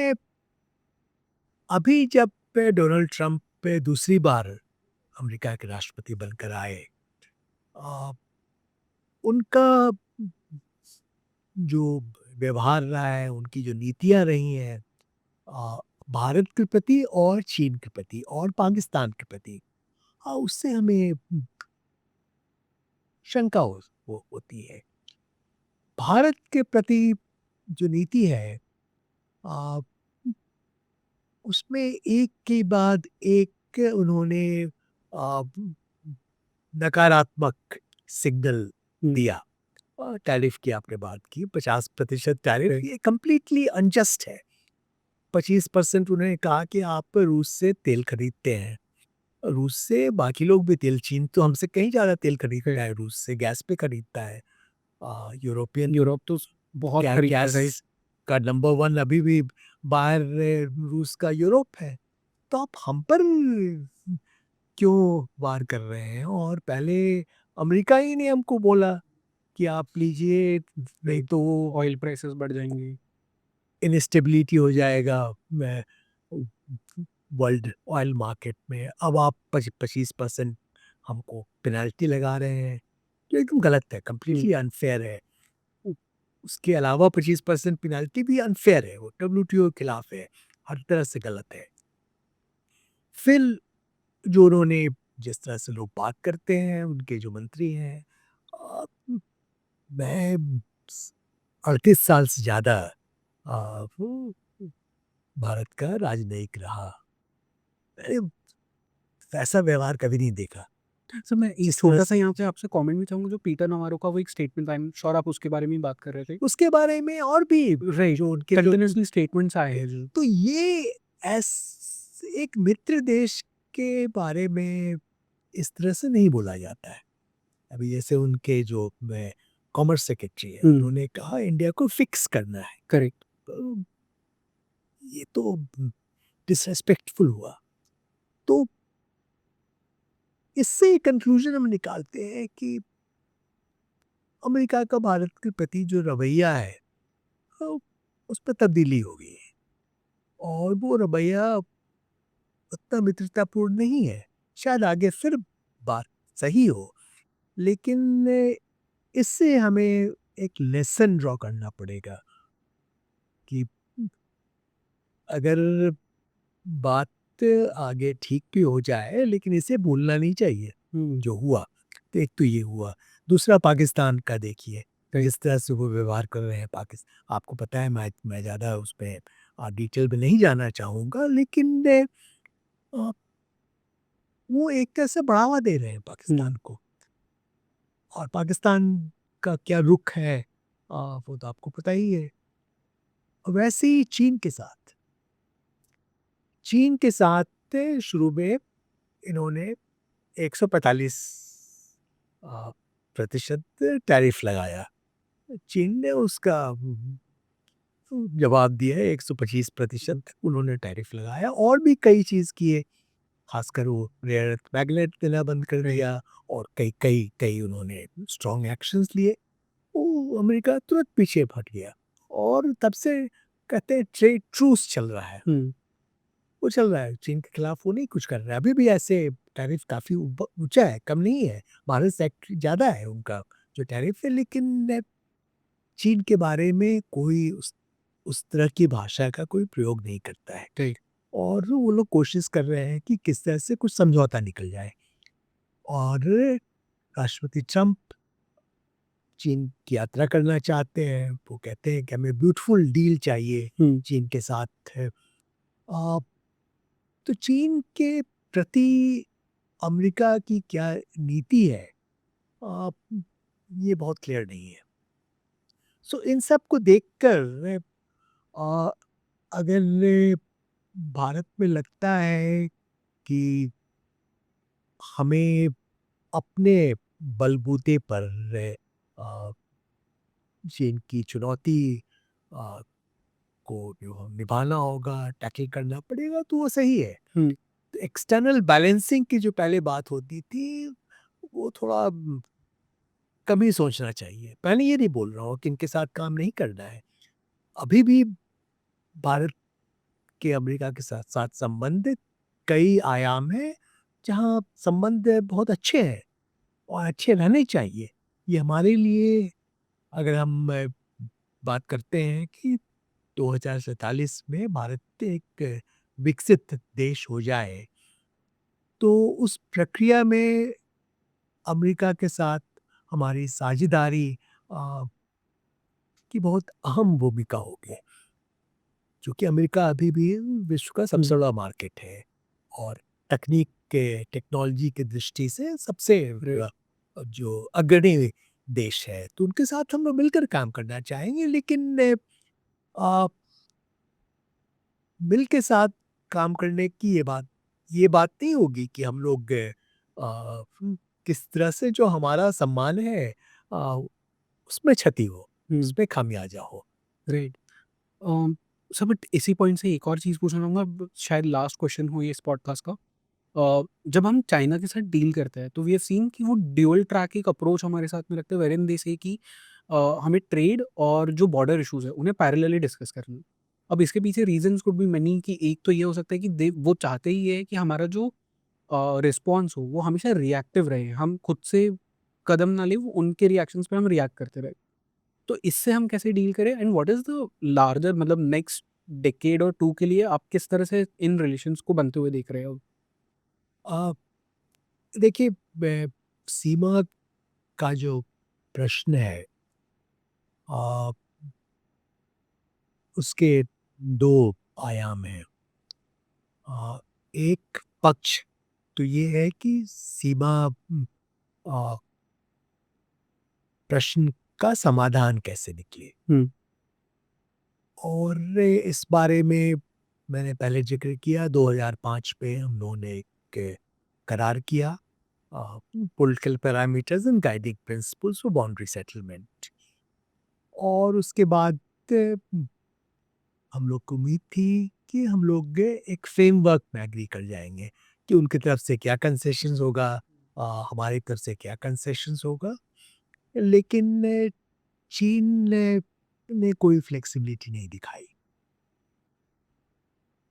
अभी जब डोनाल्ड ट्रंप दूसरी बार अमेरिका के राष्ट्रपति बनकर आए, अ, उनका जो व्यवहार रहा है, उनकी जो नीतियाँ रही हैं अ, भारत के प्रति और चीन के प्रति और पाकिस्तान के प्रति, उससे हमें शंका होती है। भारत के प्रति जो नीति है अ, उसमें एक के बाद एक उन्होंने अ, नकारात्मक सिग्नल हुँ, दिया। टैरिफ की आपने बात की, 50% टैरिफ राइट। ये कंप्लीटली अनजस्ट है। 25% उन्होंने कहा कि आप रूस से तेल खरीदते हैं। रूस से बाकी लोग भी तेल, चीन तो हमसे कहीं ज़्यादा तेल खरीदता राइट। है, रूस से गैस पे खरीदता है। यूरोपियन यूरोप तो बहुत खरीदता है, गैस राइट? का नंबर 1 अभी भी बाहर रूस का यूरोप है। तो आप हम पर क्यों वार कर रहे हैं? और पहले अमेरिका ही ने हमको बोला कि आप लीजिए, नहीं राइट। तो ऑयल प्राइसेस बढ़ जाएँगी। इंस्टेबिलिटी हो जाएगा मैं वर्ल्ड ऑयल मार्केट में। अब आप 25% हमको पेनल्टी लगा रहे हैं, जो एकदम गलत है, हुँ, कंप्लीटली अनफेयर है। उ उसके अलावा 25% पेनल्टी भी अनफेयर है, वो डब्ल्यूटीओ के खिलाफ है, हर तरह से गलत है। फिर जो उन्होंने जिस तरह से लोग बात करते हैं, उनके जो मंत्री हैं, अ, मैं स 38 साल से ज़्यादा वो भारत का राजनयिक रहा। मैंने वैसा व्यवहार कभी नहीं देखा। सर मैं एक जिस तरह छोटा-सा से यहाँ पे आपसे कमेंट भी चाहूँगा, जो पीटर नवारो का वो एक स्टेटमेंट आई एम श्योर आप उसके बारे में ही बात कर रहे थे। उसके बारे में और भी राइट, जो उनके जो कंटीन्यूअसली स्टेटमेंट्स आए हैं जो। तो ये एक मित्र देश के बारे में इस तरह से नहीं बोला जाता है। अभी जैसे उनके जो कॉमर्स सेक्रेटरी है, हुँ, उन्होंने कहा इंडिया को फिक्स करना है। करेक्ट। तो ये तो डिसरेस्पेक्टफुल हुआ। तो इससे कंक्लूजन हम निकालते हैं कि अमेरिका का भारत के प्रति जो रवैया है, अ, उसमें तब्दीली हो गई है और वो रवैया उतना मित्रतापूर्ण नहीं है। शायद आगे फिर बात सही हो, लेकिन इससे हमें एक लेसन ड्रॉ करना पड़ेगा कि अगर बात आगे ठीक भी हो जाए, लेकिन इसे भूलना नहीं चाहिए हुँ, जो हुआ। तो एक तो ये हुआ। दूसरा पाकिस्तान का देखिए, राइट। जिस तरह से वो व्यवहार कर रहे हैं आपको पता है मैं ज़्यादा उसमें डिटेल में नहीं जाना चाहूँगा लेकिन अ, वो एक तरह से बढ़ावा दे रहे हैं हुँ, पाकिस्तान को। और पाकिस्तान का क्या रुख है वो तो आपको पता ही है। वैसे ही चीन के साथ शुरू में इन्होंने 145 अ, प्रतिशत टैरिफ लगाया। चीन ने उसका जवाब दिया है 125% उन्होंने टैरिफ लगाया और भी कई चीज़ किए, खासकर वो रेयर अर्थ मैग्नेट देना बंद कर राइट। दिया और कई कई कई उन्होंने स्ट्रॉन्ग एक्शंस लिए। वो अमेरिका तुरंत पीछे हट गया और तब से कहते हैं ट्रेड ट्रूस चल रहा है। हुँ, वो चल रहा है, चीन के खिलाफ वो नहीं कुछ कर रहा है। अभी भी ऐसे टैरिफ काफ़ी ऊँचा है, कम नहीं है। भारत से एक्चुअली ज़्यादा है उनका जो टैरिफ है लेकिन चीन के बारे में कोई उस तरह की भाषा का कोई प्रयोग नहीं करता है। राइट। और वो लोग कोशिश कर रहे हैं कि किस तरह से कुछ समझौता निकल जाए। और राष्ट्रपति ट्रंप चीन की यात्रा करना चाहते हैं। वो कहते हैं कि हमें ब्यूटीफुल डील चाहिए हुँ, चीन के साथ। अ, तो चीन के प्रति अमेरिका की क्या नीति है अ, ये बहुत क्लियर नहीं है। सो इन सब को देखकर अ, अगर भारत में लगता है कि हमें अपने बलबूते पर अ, चीन की चुनौती अ, को जो निभाना होगा, टैकल करना पड़ेगा तो वो सही है। हुँ, तो एक्सटर्नल बैलेंसिंग की जो पहले बात होती थी, वो थोड़ा कम ही सोचना चाहिए। पहले ये नहीं बोल रहा हूँ कि इनके साथ काम नहीं करना है। अभी भी भारत के अमेरिका के साथ साथ संबंध कई आयाम हैं, जहाँ संबंध बहुत अच्छे हैं और अच्छे रहने चाहिए। ये हमारे लिए अगर हम बात करते हैं कि 2047 में भारत एक विकसित देश हो जाए, तो उस प्रक्रिया में अमेरिका के साथ हमारी साझेदारी अ, की बहुत अहम भूमिका होगी। क्योंकि अमेरिका अभी भी विश्व का हुँ, सबसे बड़ा मार्केट है और टेक्नोलॉजी की दृष्टि से सबसे राइट। जो अग्रणी देश है, तो उनके साथ हम लोग मिलकर काम करना चाहेंगे लेकिन अ, मिल के साथ काम करने की ये बात नहीं होगी कि हम लोग किस तरह से जो हमारा सम्मान है अ, उसमें क्षति हो, हुँ, उसमें खामियाजा हो। राइट। अम, सर बट इसी पॉइंट से एक और चीज़ पूछना चाहूँगा, ब शायद लास्ट क्वेश्चन हो ये इस पॉडकास्ट का। जब हम चाइना के साथ डील करते हैं, तो वी हैव सीन कि वो ड्यूअल ट्रैक एक अप्रोच हमारे साथ में रखते हैं, वेयरइन दे से कि हमें ट्रेड और जो बॉर्डर इश्यूज़ है, उन्हें पैरेलली डिस्कस करना है। अब इसके पीछे रीज़न्स कुड बी मेनी कि एक तो ये हो सकता है कि दे वो चाहते ही ये है कि हमारा जो रिस्पॉन्स हो, वो हमेशा रिएक्टिव रहे। हम खुद से कदम ना लें, वो उनके रिएक्शंस पे हम रिएक्ट करते रहें। तो इससे हम कैसे डील करें and what is the larger, मतलब नेक्स्ट डेकेड और 2 के लिए आप किस तरह से इन रिलेशंस को बनते हुए देख रहे हो? अ, देखिए सीमा का जो प्रश्न है अ, उसके 2 आयाम हैं। एक पक्ष तो ये है कि सीमा अ, प्रश्न का समाधान कैसे निकले हुँ, और इस बारे में मैंने पहले ज़िक्र किया 2005 में हम लोगों ने एक करार किया political parameters and guiding principles for boundary settlement और उसके बाद हम लोग को उम्मीद थी कि हम लोग एक फ्रेमवर्क में एग्री कर जाएँगे कि उनकी तरफ से क्या कंसेशंस होगा हमारी तरफ से क्या कंसेशंस होगा। लेकिन चीन ने कोई फ्लेक्सिबिलिटी नहीं दिखाई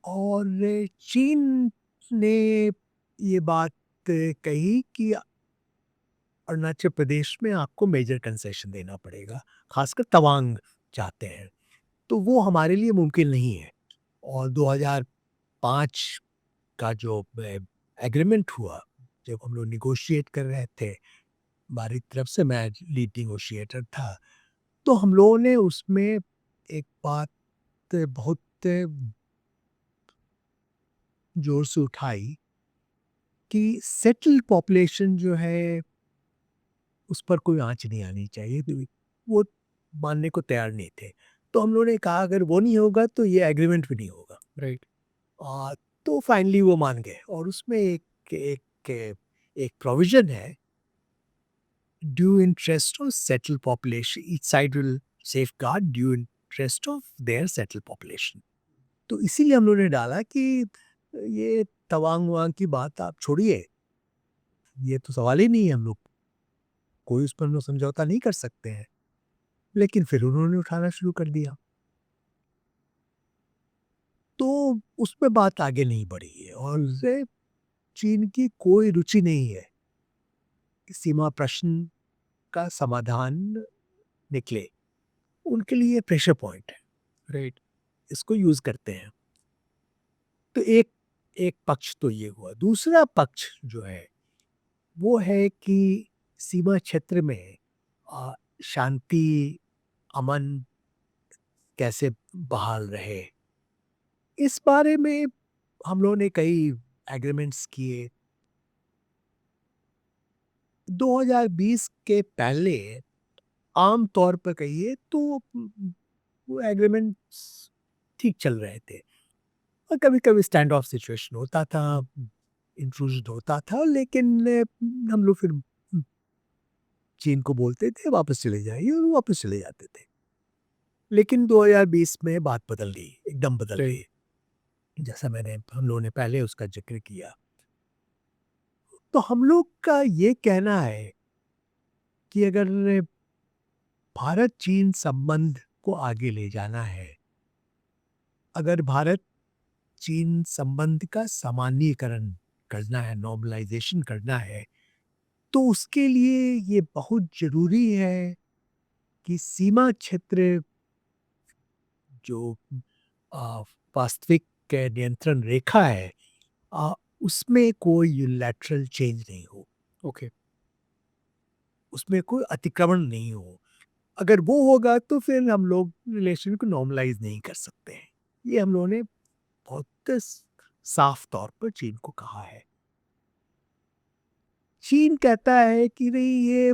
और चीन ने ये बात कही कि अरुणाचल प्रदेश में आपको मेजर कंसेशन देना पड़ेगा, खासकर तवांग चाहते हैं। तो वो हमारे लिए मुमकिन नहीं है और 2005 का जो एग्रीमेंट हुआ, जब हम लोग नेगोशिएट कर रहे थे, हमारी तरफ से मैं लीड नेगोशिएटर था। तो हम लोगों ने उसमें एक बात बहुत ज़ोर से उठाई कि सेटल्ड पॉपुलेशन जो है, उस पर कोई आँच नहीं आनी चाहिए। तो वो मानने को तैयार नहीं थे। तो हम लोगों ने कहा अगर वो नहीं होगा तो ये एग्रीमेंट भी नहीं होगा। राइट। तो फाइनली वो मान गए और उसमें एक एक प्रोविज़न है, due interest of settled population, each side will safeguard due interest of their settled population. तो इसीलिए हम लोगों ने डाला कि ये तवांग-वांग की बात आप छोड़िए, ये तो सवाल ही नहीं है, हम लोग कोई उस पर हम लोग समझौता नहीं कर सकते हैं। लेकिन फिर उन्होंने उठाना शुरू कर दिया। तो उसमें बात आगे नहीं बढ़ी है और उससे चीन की कोई रुचि नहीं है कि सीमा प्रश्न का समाधान निकले। उनके लिए प्रेशर पॉइंट है, राइट। इसको यूज़ करते हैं। तो एक एक पक्ष तो ये हुआ। दूसरा पक्ष जो है, वो है कि सीमा क्षेत्र में अ, शांति, अमन कैसे बहाल रहे। इस बारे में हम लोगों ने कई एग्रीमेंट्स किए। 2020 के पहले आम तौर पर कहिए तो वो एग्रीमेंट्स ठीक चल रहे थे और कभी-कभी स्टैंड ऑफ सिचुएशन होता था, इंट्रूजन होता था, लेकिन हम लोग फिर चीन को बोलते थे वापस चले जाइए और वो वापस चले जाते थे। लेकिन 2020 में बात बदल गई, एकदम बदल राइट। गई। जैसा हम लोगों ने पहले उसका ज़िक्र किया। तो हम लोग का ये कहना है कि अगर भारत-चीन संबंध को आगे ले जाना है, अगर भारत-चीन संबंध का सामान्यीकरण करना है, नॉर्मलाइज़ेशन करना है, तो उसके लिए ये बहुत ज़रूरी है कि सीमा क्षेत्र जो अ, वास्तविक नियंत्रण रेखा है, अ, उसमें कोई यूनिलैटरल चेंज नहीं हो, ओके। उसमें कोई अतिक्रमण नहीं हो। अगर वो होगा तो फिर हम लोग रिलेशन को नॉर्मलाइज़ नहीं कर सकते हैं। ये हम लोगों ने बहुत साफ तौर पर चीन को कहा है। चीन कहता है कि नहीं, ये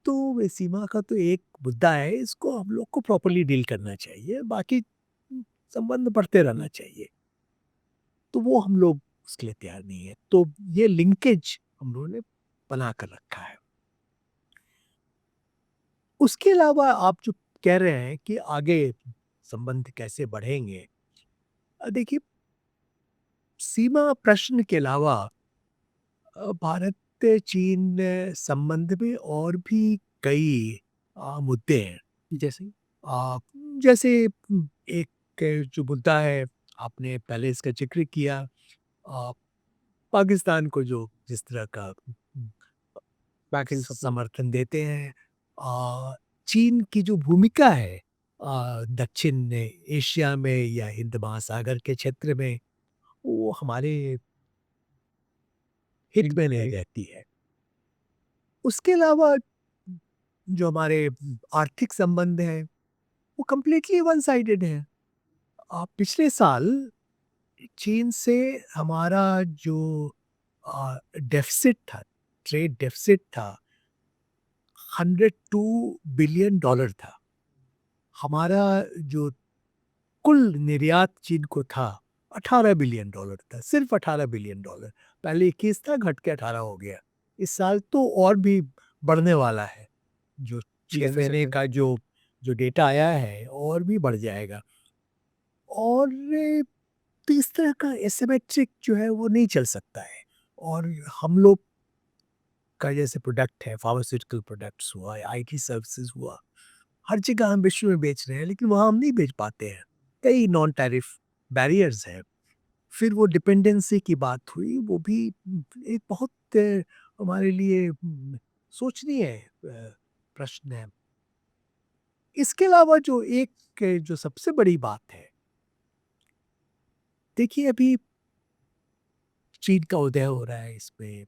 तो सीमा का तो एक मुद्दा है, इसको हम लोग को प्रॉपर्ली डील करना चाहिए, बाकी संबंध बढ़ते रहना चाहिए। तो वो हम लोग उसके लिए तैयार नहीं है। तो ये लिंकेज हम लोगों ने बना कर रखा है। उसके अलावा आप जो कह रहे हैं कि आगे संबंध कैसे बढ़ेंगे, देखिए, सीमा प्रश्न के अलावा भारत चीन संबंध में और भी कई मुद्दे हैं। जैसे? आ, जैसे एक जो मुद्दा है, आपने पहले इसका जिक्र किया, आ, पाकिस्तान को जो जिस तरह का बैक एंड सपोर्ट। समर्थन देते हैं, आ, चीन की जो भूमिका है दक्षिण एशिया में या हिंद महासागर के क्षेत्र में, वो हमारे हित में नहीं रहती है। उसके अलावा जो हमारे आर्थिक संबंध हैं, वो कंप्लीटली वन साइडेड हैं। पिछले साल चीन से हमारा जो डेफिसिट था, ट्रेड डेफिसिट था, $102 बिलियन था। हमारा जो कुल निर्यात चीन को था, $18 बिलियन था, सिर्फ $18 बिलियन। पहले 21 था, घट के 18 हो गया। इस साल तो और भी बढ़ने वाला है। जो 6 जैसे महीने सेक्टर। का जो डेटा आया है, और भी बढ़ जाएगा। और तो इस तरह का एसिमेट्रिक जो है वो नहीं चल सकता है। और हम लोग का जैसे प्रोडक्ट है, फार्मास्यूटिकल प्रोडक्ट्स हुआ या आईटी सर्विसेज हुआ, हर जगह हम विश्व में बेच रहे हैं, लेकिन वहाँ हम नहीं बेच पाते हैं। कई नॉन टैरिफ बैरियर्स हैं। फिर वो डिपेंडेंसी की बात हुई, वो भी एक बहुत हमारे लिए सोचनीय प्रश्न है। इसके अलावा जो सबसे बड़ी बात है, देखिए, अभी चीन का उदय हो रहा है, इसमें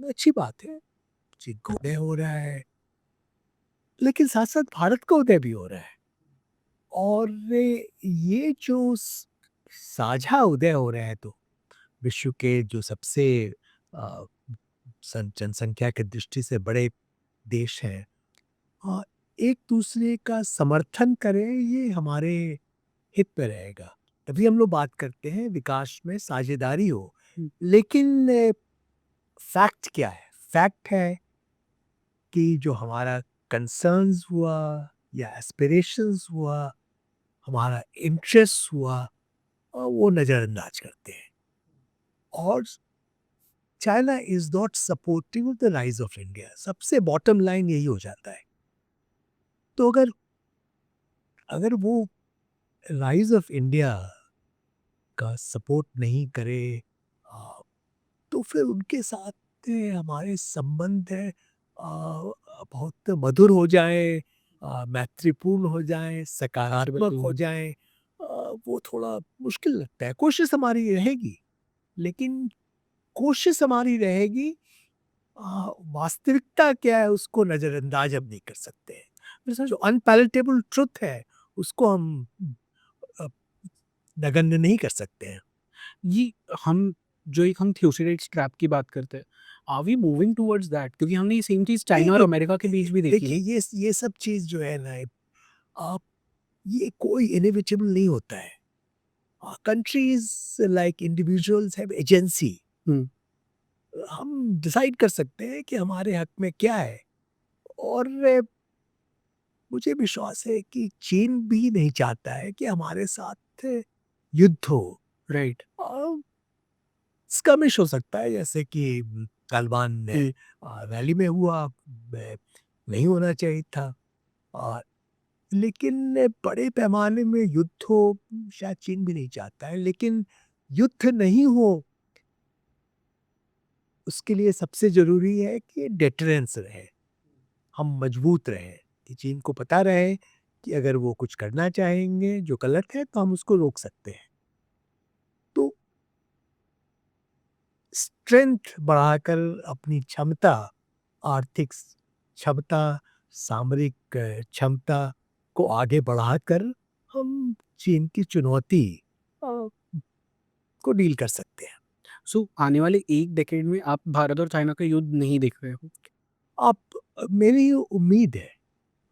अच्छी बात है। चीन का उदय हो रहा है, लेकिन साथ साथ भारत का उदय भी हो रहा है। और ये जो साझा उदय हो रहा है, तो विश्व के जो सबसे अ, जनसंख्या की दृष्टि से बड़े देश हैं, एक दूसरे का समर्थन करें, ये हमारे हित में रहेगा। तभी हम लोग बात करते हैं विकास में साझेदारी हो। हुँ। लेकिन फैक्ट क्या है? फैक्ट है कि जो हमारा कंसर्न्स हुआ या एस्पिरेशंस हुआ, हमारा इंटरेस्ट हुआ, वो नज़रअंदाज करते हैं। और China is not supporting the rise of India. सबसे बॉटम लाइन यही हो जाता है। तो अगर अगर वो राइज़ ऑफ इंडिया का सपोर्ट नहीं करे, अ, तो फिर उनके साथ हमारे संबंध है बहुत मधुर हो जाए, मैत्रीपूर्ण हो जाए, सकारात्मक हो जाए, वो थोड़ा मुश्किल लगता है। कोशिश हमारी रहेगी, लेकिन कोशिश हमारी रहेगी, वास्तविकता क्या है उसको नज़रअंदाज हम नहीं कर सकते हैं। जैसे जो अनपैलेटेबल ट्रुथ है, उसको हम अ, नगण्य नहीं कर सकते हैं। ये हम जो एक हम थ्यूसिडाइड्स ट्रैप की बात करते हैं, are we moving towards that? क्योंकि हमने ये सेम चीज़ चाइना और नहीं, अमेरिका के बीच भी देखी देखिए, है। ये सब चीज़ जो है ना, आप ये कोई इनएविटेबल नहीं होता है। Countries like individuals have agency. हुँ, हम डिसाइड कर सकते हैं कि हमारे हक में क्या है। और मुझे विश्वास है कि चीन भी नहीं चाहता है कि हमारे साथ युद्ध हो। राइट। स्कमिश हो सकता है, जैसे कि तालिबान हुँ, वैली में हुआ, नहीं होना चाहिए था। और लेकिन बड़े पैमाने में युद्ध हो, शायद चीन भी नहीं चाहता है। लेकिन युद्ध नहीं हो, उसके लिए सबसे जरूरी है कि डेटरेंस रहे, हम मजबूत रहें, कि चीन को पता रहे कि अगर वो कुछ करना चाहेंगे जो गलत है, तो हम उसको रोक सकते हैं। तो स्ट्रेंथ बढ़ाकर अपनी क्षमता, आर्थिक क्षमता, सामरिक क्षमता को आगे बढ़ाकर हम चीन की चुनौती अ, को डील कर सकते हैं। सो आने वाले 1 डेकेड में आप भारत और चाइना का युद्ध नहीं देख रहे हो? आप मेरी उम्मीद है,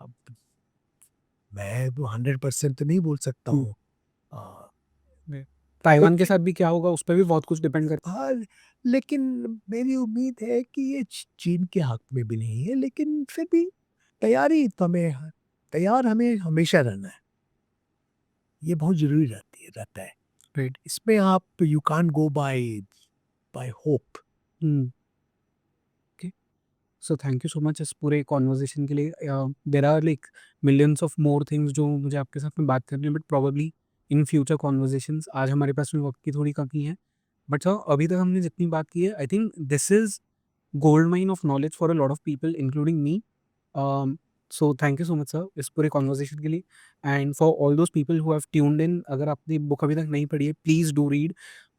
अब मैं तो 100% तो नहीं बोल सकता हुँ, हूँ। अ, ताइवान के लेकिन साथ भी क्या होगा उस पे भी बहुत कुछ डिपेंड करता हाँ, लेकिन मेरी उम्मीद है कि ये चीन के हक में भी नहीं है, लेकिन फिर भी तैयारी तो तैयार हमें हमेशा रहना है। ये बहुत ज़रूरी रहता है। है। राइट। इसमें आप you can't go by by hope. हुँ, okay. So thank you so much इस पूरे कन्वर्सेशन के लिए। There are like millions of more things जो मुझे आपके साथ में बात करनी है, but probably in future conversations. आज हमारे पास में वक़्त की थोड़ी कमी है। बट सर अभी तक हमने जितनी बात की है, I think this is gold mine of knowledge for a lot of people including me. So thank you so much sir इस पूरे कन्वर्सेशन के लिए। And for all those people who have tuned in, अगर आपने book अभी तक नहीं पढ़ी है, please do read,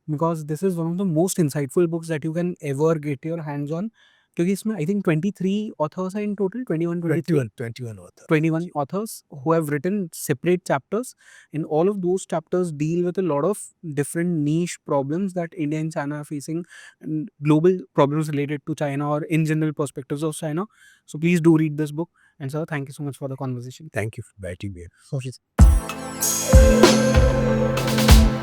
because this is one of the most insightful books that you can ever get your hands on. क्योंकि इसमें आई थिंक 23 ऑथर्स हैं इन टोटल, 21, 23? 21 होता है। 21 जी। authors who have written separate chapters, and all of those chapters deal with a lot of different niche problems that India and China are facing, and global problems related to China or in general perspectives of China. So please do read this book. And sir, thank you so much for the conversation. Thank you for inviting me. Okay.